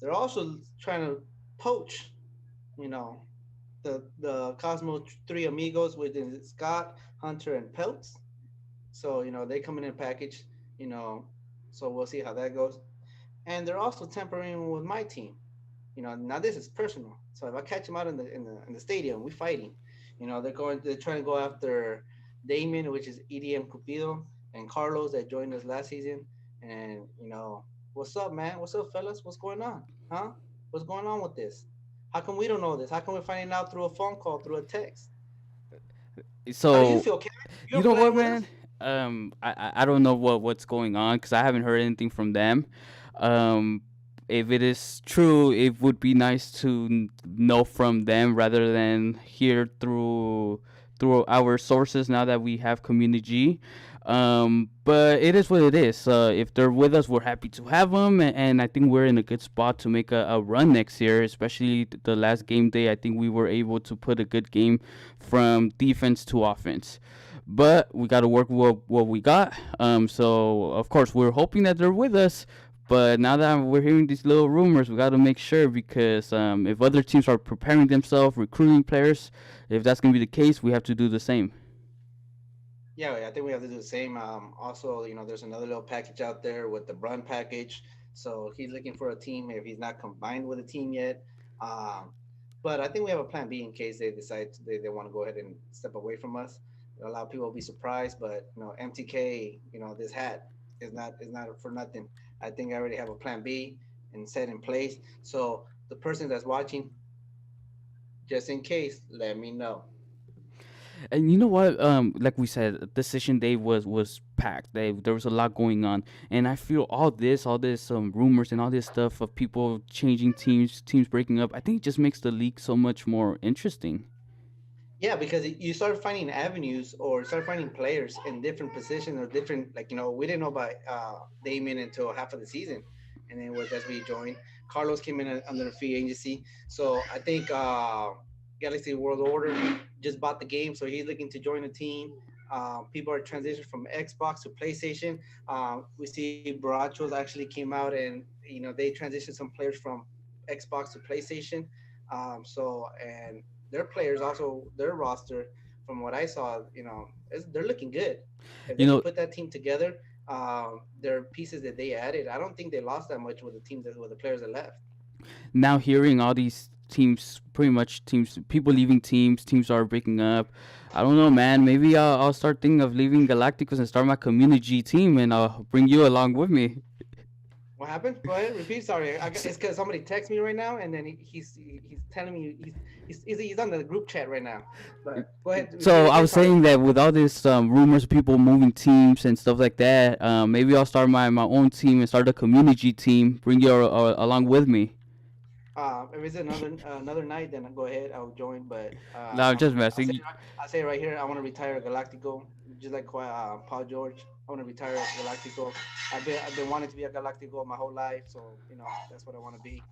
they're also trying to poach, you know, the Cosmo Three Amigos with Scott, Hunter, and Pelts. So they come in a package. You know, so we'll see how that goes. And they're also tampering with my team. Now this is personal. So if I catch them out in the stadium, we fighting. They're trying to go after Damon, which is EDM Cupido, and Carlos that joined us last season. And what's up, man? What's up, fellas? What's going on? Huh? What's going on with this? How come we don't know this? How come we're finding out through a phone call, through a text? How do you So feel, Kevin? You you don't know feel that what, with man? us? I don't know what's going on because I haven't heard anything from them. Um, if it is true, it would be nice to know from them rather than hear through our sources now that we have Community G. But it is what it is. If they're with us, we're happy to have them, and I think we're in a good spot to make a run next year, especially the last game day. I think we were able to put a good game from defense to offense. But we got to work with what we got. So, of course, we're hoping that they're with us. But now that we're hearing these little rumors, we got to make sure because if other teams are preparing themselves, recruiting players, if that's going to be the case, we have to do the same. Yeah, I think we have to do the same. Also, there's another little package out there with the Brun package. So he's looking for a team if he's not combined with a team yet. Um, but I think we have a plan B in case they decide they want to go ahead and step away from us. A lot of people will be surprised, but MTK, this hat is not for nothing. I think I already have a plan B and set in place. So the person that's watching, just in case, let me know. And you know what? Like we said, decision day was packed. There was a lot going on, and I feel all this rumors and all this stuff of people changing teams breaking up. I think it just makes the league so much more interesting. Yeah, because you start finding avenues or start finding players in different positions or different, like, we didn't know about Damien until half of the season. And then as we joined, Carlos came in under the free agency. So I think Galaxy World Order just bought the game. So he's looking to join the team. People are transitioning from Xbox to PlayStation. We see Barachos actually came out and, they transitioned some players from Xbox to PlayStation. And their players also their roster from what I saw, they're looking good. If You they can know, put that team together, their pieces that they added, I don't think they lost that much with the team that with the players that left. now hearing all these teams, pretty much teams, people leaving teams are breaking up. I don't know, man. Maybe I'll start thinking of leaving Galacticos and start my Community team, and I'll bring you along with me. What happened? Go ahead, repeat. Sorry, So, it's because somebody texts me right now, and then he's telling me he's on the group chat right now. But go ahead, repeat so I again. was Sorry. saying that with all this rumors of people moving teams and stuff like that, maybe I'll start my own team and start a Community team. Bring you along with me. If it's another night, then go ahead. I'll join. But No, I'm just messing. I'll say right here, I want to retire Galactico, just like Paul George. I want to retire Galactico. I've been wanting to be a Galactico my whole life, so that's what I want to be.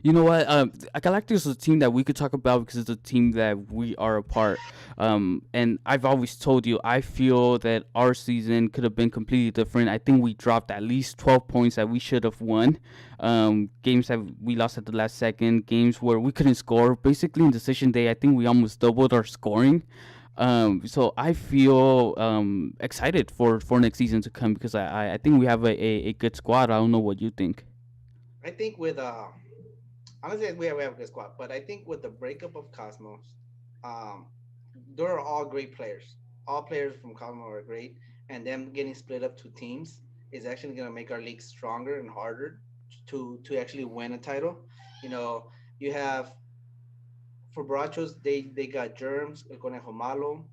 You know what? Galacticos is a team that we could talk about because it's a team that we are a part. And I've always told you, I feel that our season could have been completely different. I think we dropped at least 12 points that we should have won. Games that we lost at the last second, games where we couldn't score. Basically, in decision day, I think we almost doubled our scoring. So I feel excited for next season to come because I think we have a good squad. I don't know what you think. I think with honestly we have a good squad, but I think with the breakup of Cosmos, um, they're all great players. All players from Cosmos are great, and them getting split up to teams is actually going to make our league stronger and harder to actually win a title. You know, you have for Borrachos, they got Germs, El Conejo Malo,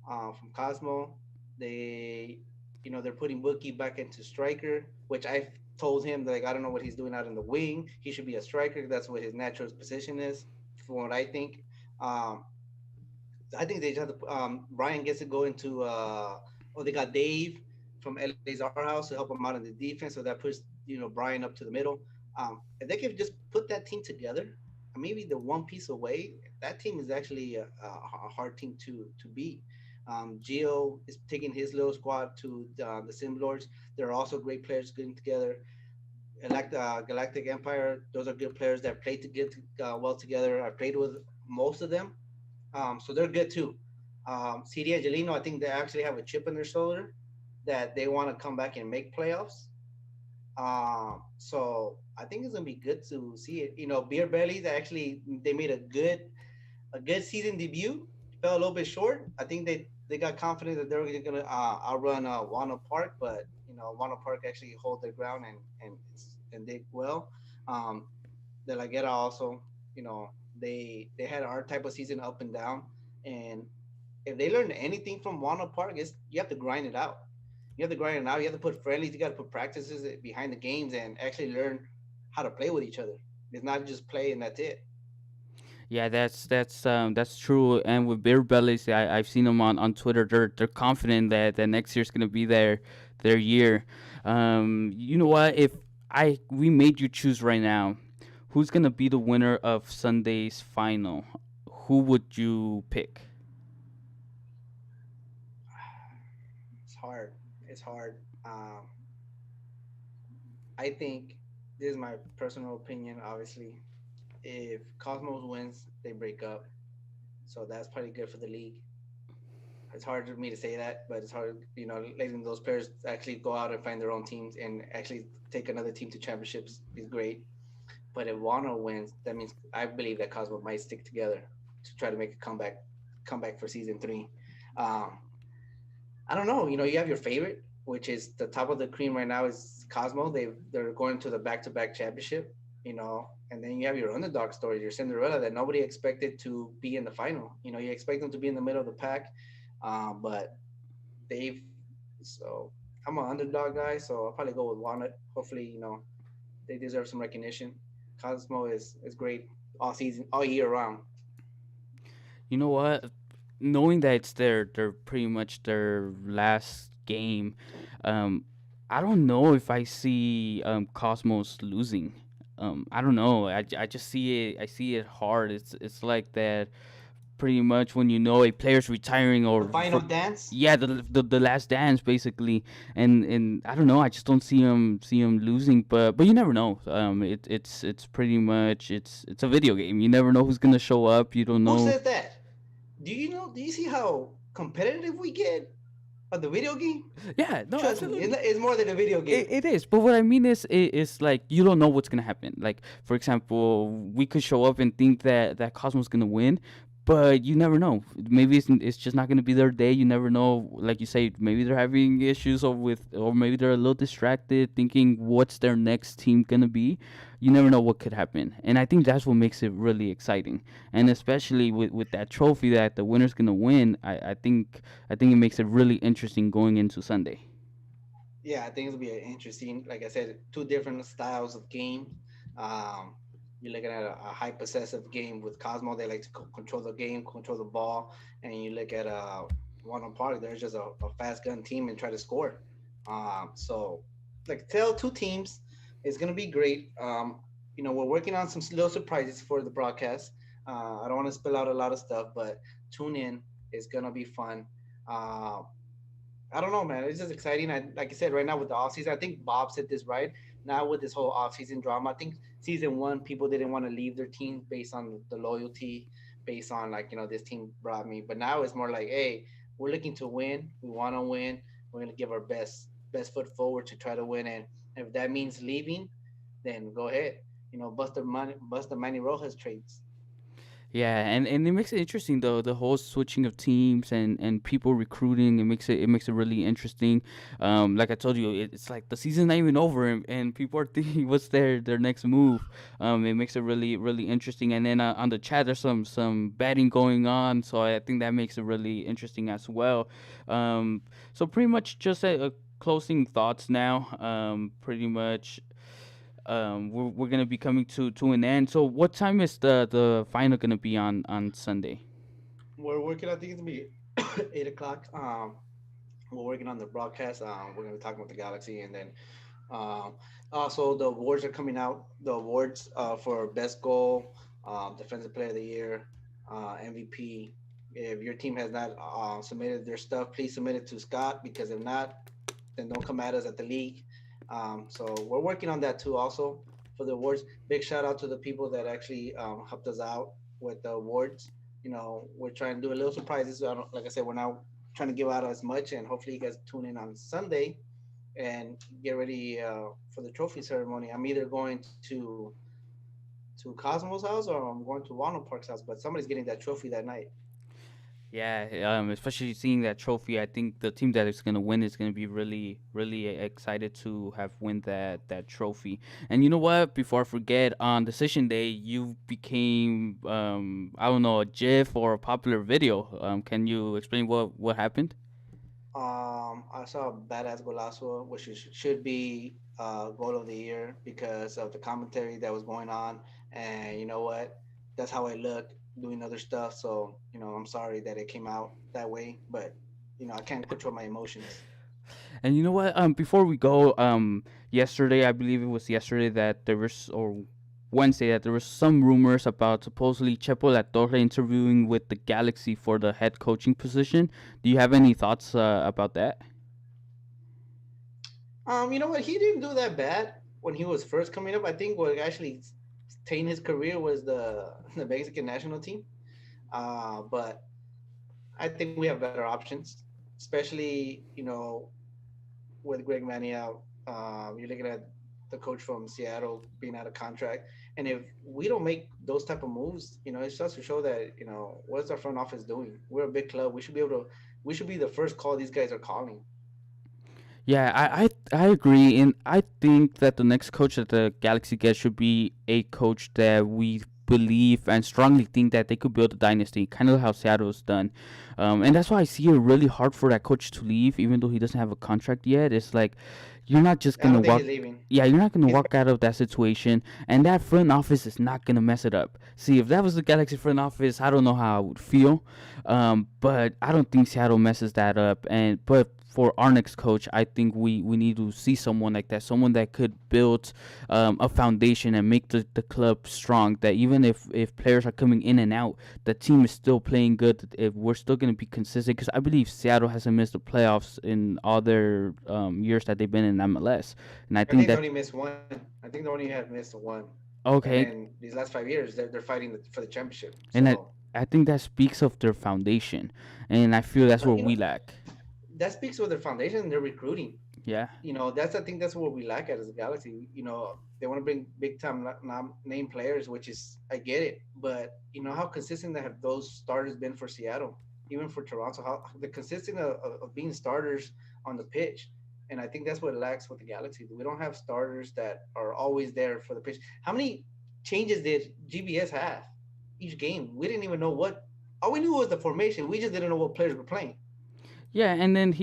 from Cosmo. They, they're putting Bookie back into striker, which I told him that, like, I don't know what he's doing out in the wing. He should be a striker. That's what his natural position is, from what I think. Um, I think they just have to, Brian gets to go into, they got Dave from LA's Our House to help him out in the defense. So that puts, Brian up to the middle. If they could just put that team together, maybe the one piece away, that team is actually a hard team to beat. Gio is taking his little squad to the Sim Lords. They're also great players getting together. Like the Galactic Empire, those are good players that play to get well together. I played with most of them, so they're good too. CD Angelino, I think they actually have a chip in their shoulder that they want to come back and make playoffs. So I think it's gonna be good to see it. Beer Bellies actually they made a good season debut. Fell a little bit short. I think they got confident that they were gonna outrun Wano Park, but Wano Park actually hold their ground and did well. Um, De La Guerra also, they had our type of season up and down, and if they learned anything from Wano Park, is you have to grind it out. You have to grind it out. You have to put friendlies. You got to put practices behind the games and actually learn how to play with each other. It's not just play and that's it. Yeah, that's true. And with Beer Bellies, I've seen them on Twitter. They're confident that next year's gonna be their year. You know what? If I we made you choose right now, who's gonna be the winner of Sunday's final? Who would you pick? It's hard. It's hard. I think this is my personal opinion. Obviously, if Cosmos wins, they break up, so that's probably good for the league. It's hard for me to say that, but it's hard, letting those players actually go out and find their own teams and actually take another team to championships is great. But if Wano wins, that means I believe that Cosmo might stick together to try to make a comeback for season three. Um, I don't know. You have your favorite, which is the top of the cream right now is Cosmo. They're going to the back-to-back championship, and then you have your underdog story, your Cinderella that nobody expected to be in the final. You expect them to be in the middle of the pack, but they've so I'm an underdog guy, so I'll probably go with Walnut. Hopefully, they deserve some recognition. Cosmo is great all season, all year round. You know what? Knowing that it's their pretty much their last game, um, I don't know if I see Cosmos losing. I don't know. I just see it. I see it hard. It's like that pretty much when you know a player's retiring The or final for dance. yeah the last dance basically, and I don't know. I just don't see him losing. But you never know. It's pretty much it's a video game. You never know who's gonna show up. You don't Who know. said that? Do you see how competitive we get on the video game? Yeah, no, Trust me, absolutely. it's more than a video game. It is, but what I mean is like you don't know what's gonna happen. Like for example, we could show up and think that Cosmo's gonna win, but you never know. Maybe it's just not gonna be their day. You never know. Like you say, maybe they're having issues or maybe they're a little distracted, thinking what's their next team gonna be. You never know what could happen, and I think that's what makes it really exciting. And especially with that trophy that the winner's gonna win, I think it makes it really interesting going into Sunday. Yeah, I think it'll be interesting. Like I said, two different styles of game. Um, you're looking at a high possessive game with Cosmo. They like to control the game, control the ball, and you look at one on Park. There's just a fast gun team and try to score. So, like, tell two teams, it's gonna be great. We're working on some little surprises for the broadcast. I don't want to spill out a lot of stuff, but tune in. It's gonna be fun. Uh, I don't know, man. It's just exciting. Like I said, right now with the off season, I think Bob said this right. Now with this whole off season drama, I think season one people didn't want to leave their teams based on the loyalty, based on like this team brought me. But now it's more like, hey, we're looking to win. We want to win. We're gonna give our best foot forward to try to win. And if that means leaving, then go ahead. Bust the Manny Rojas trades. Yeah, and it makes it interesting though the whole switching of teams and people recruiting. It makes it really interesting. Like I told you, it's like the season's not even over and people are thinking what's their next move. It makes it really interesting. And then on the chat there's some betting going on, so I think that makes it really interesting as well. So pretty much just a closing thoughts now. Pretty much we're gonna be coming to an end. So what time is the final gonna be on Sunday? We're working. I think it's gonna be 8 o'clock. We're working on the broadcast. We're gonna be talking about the Galaxy, and then also the awards are coming out. The awards for best goal, defensive player of the year, MVP. If your team has not submitted their stuff, please submit it to Scott because if not, then don't come at us at the league. So we're working on that too. Also for the awards, big shout out to the people that actually helped us out with the awards. We're trying to do a little surprises. Like I said, we're now trying to give out as much, and hopefully you guys tune in on Sunday and get ready for the trophy ceremony. I'm either going to Cosmo's house or I'm going to Wano Park's house, but somebody's getting that trophy that night. Yeah, especially seeing that trophy, I think the team that is gonna win is gonna be really excited to have win that trophy. And you know what? Before I forget, on decision day, you became I don't know, a GIF or a popular video. Can you explain what happened? I saw a badass golazo, which should be goal of the year because of the commentary that was going on. And you know what? That's how I look. doing other stuff. So I'm sorry that it came out that way, but I can't control my emotions. And you know what? Before we go, yesterday, I believe it was yesterday that there was, or Wednesday, that there was some rumors about supposedly Chepo La Torre interviewing with the Galaxy for the head coaching position. Do you have any thoughts about that? You know what? He didn't do that bad when he was first coming up. I think what actually tainted his career was the Mexican national team. But I think we have better options, especially with Greg Manny out. You're looking at the coach from Seattle being out of contract, and if we don't make those type of moves, it starts to show that what's our front office doing? We're a big club. We should be able to. We should be the first call these guys are calling. Yeah, I agree, and I think that the next coach that the Galaxy gets should be a coach that we believe and strongly think that they could build a dynasty, kind of how Seattle's done, and that's why I see it really hard for that coach to leave, even though he doesn't have a contract yet. It's like you're not just I gonna don't think walk. he's leaving. Yeah, you're not gonna He's walk out of that situation, and that front office is not gonna mess it up. See, if that was the Galaxy front office, I don't know how I would feel, but I don't think Seattle messes that up. And but for our next coach, I think we need to see someone like that, someone that could build a foundation and make the club strong. That even if players are coming in and out, the team is still playing good. If we're still going to be consistent, because I believe Seattle hasn't missed the playoffs in all their years that they've been in MLS, and I I think think they that only missed one. I think they only have missed one. And okay, then these last 5 years, they're fighting for the championship. and So, I think that speaks of their foundation, and I feel that's but what we lack. that speaks with their foundation and their recruiting. Yeah. That's I think that's what we lack at as a Galaxy. They want to bring big time name players, which is I get it, but how consistent have those starters been for Seattle, even for Toronto? How the consistent of being starters on the pitch, and I think that's what it lacks with the Galaxy. We don't have starters that are always there for the pitch. How many changes did GBS have each game? We didn't even know what. All we knew was the formation. We just didn't know what players were playing. Yeah, and then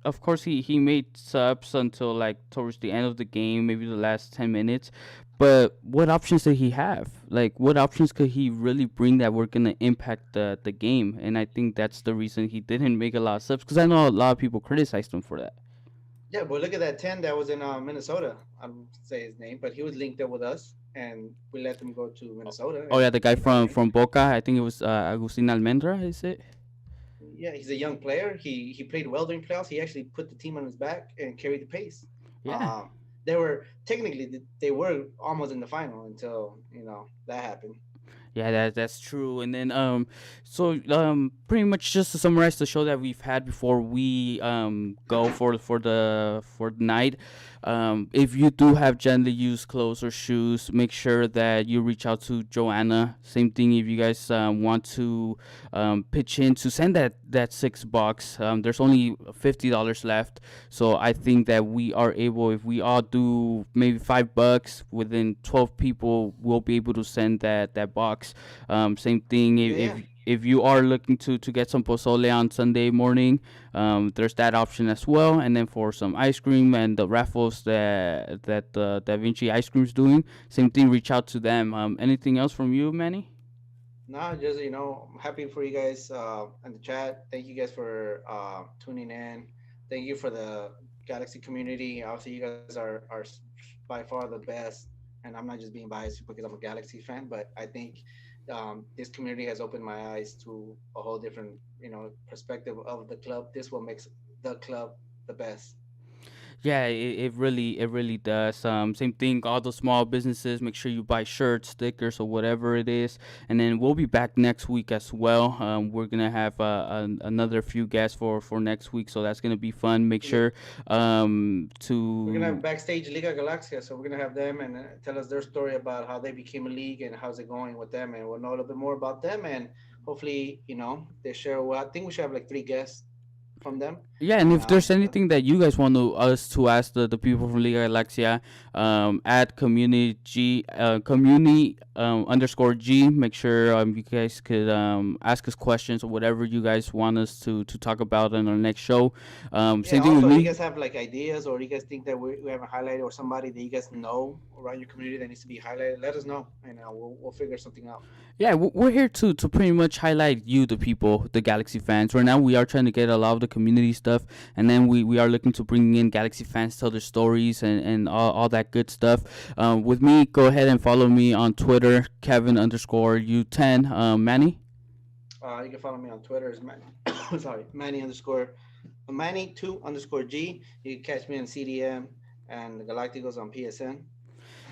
of course, he made subs until like towards the end of the game, maybe the last 10 minutes. But what options did he have? Like, what options could he really bring that were gonna impact the game? And I think that's the reason he didn't make a lot of subs. Because I know a lot of people criticized him for that. Yeah, but look at that 10 that was in Minnesota. I don't say his name, but he was linked up with us, and we let him go to Minnesota, Oh yeah, and the guy he got linked. from Boca. I think it was Agustin Almendra. Is it? Yeah, he's a young player. He played well during playoffs. He actually put the team on his back and carried the pace. Yeah. Um, they were technically they were almost in the final until that happened. Yeah, that's true. And then so pretty much just to summarize the show that we've had before we go for the night. If you do have gently used clothes or shoes, make sure that you reach out to Joanna. Same thing if you guys want to pitch in to send that $6. There's only $50 left, so I think that we are able, if we all do maybe $5 within 12 people, we'll be able to send that box. Same thing Yeah, if you are looking to get some pozole on Sunday morning, there's that option as well. And then for some ice cream and the raffles that Da Vinci Ice Cream's doing, same thing. Reach out to them. Anything else from you, Manny? no, just I'm happy for you guys in the chat. Thank you guys for tuning in. Thank you for the Galaxy community. Obviously, you guys are by far the best, and I'm not just being biased because I'm a Galaxy fan, but I think this community has opened my eyes to a whole different perspective of the club. This what makes the club the best. Yeah, it really does. Same thing. All the small businesses, make sure you buy shirts, stickers, or whatever it is. And then we'll be back next week as well. We're gonna have another few guests for next week, so that's gonna be fun. Make Yeah, sure we're gonna to have backstage Liga Galaxia, so we're gonna have them and tell us their story about how they became a league and how's it going with them, and we'll know a little bit more about them, and hopefully they share. Well, I think we should have like three guests. from them. Yeah, and if there's You know, anything that you guys want us to ask the people from Liga Galaxia, at community underscore G, make sure you guys could ask us questions or whatever you guys want us to talk about in our next show. yeah. Same thing with Also, if you me. guys have like ideas, or you guys think that we haven't highlighted, or somebody that you guys know around your community that needs to be highlighted, let us know, and we'll figure something out. Yeah, we're here to pretty much highlight you, the people, the Galaxy fans. Right now, we are trying to get a lot of the community stuff, and then we are looking to bring in Galaxy fans, tell their stories, and all that good stuff. With me, go ahead and follow me on Twitter, Kevin underscore U10. Manny? You can follow me on Twitter as Manny. Sorry, Manny underscore Manny 2 underscore G. You can catch me on CDM and Galacticos on PSN.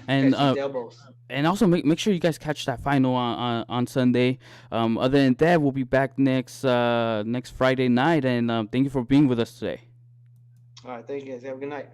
And Catch these elbows. and also make sure you guys catch that final on Sunday. Other than that, we'll be back next Friday night, and thank you for being with us today. All right, thank you guys. Have a good night.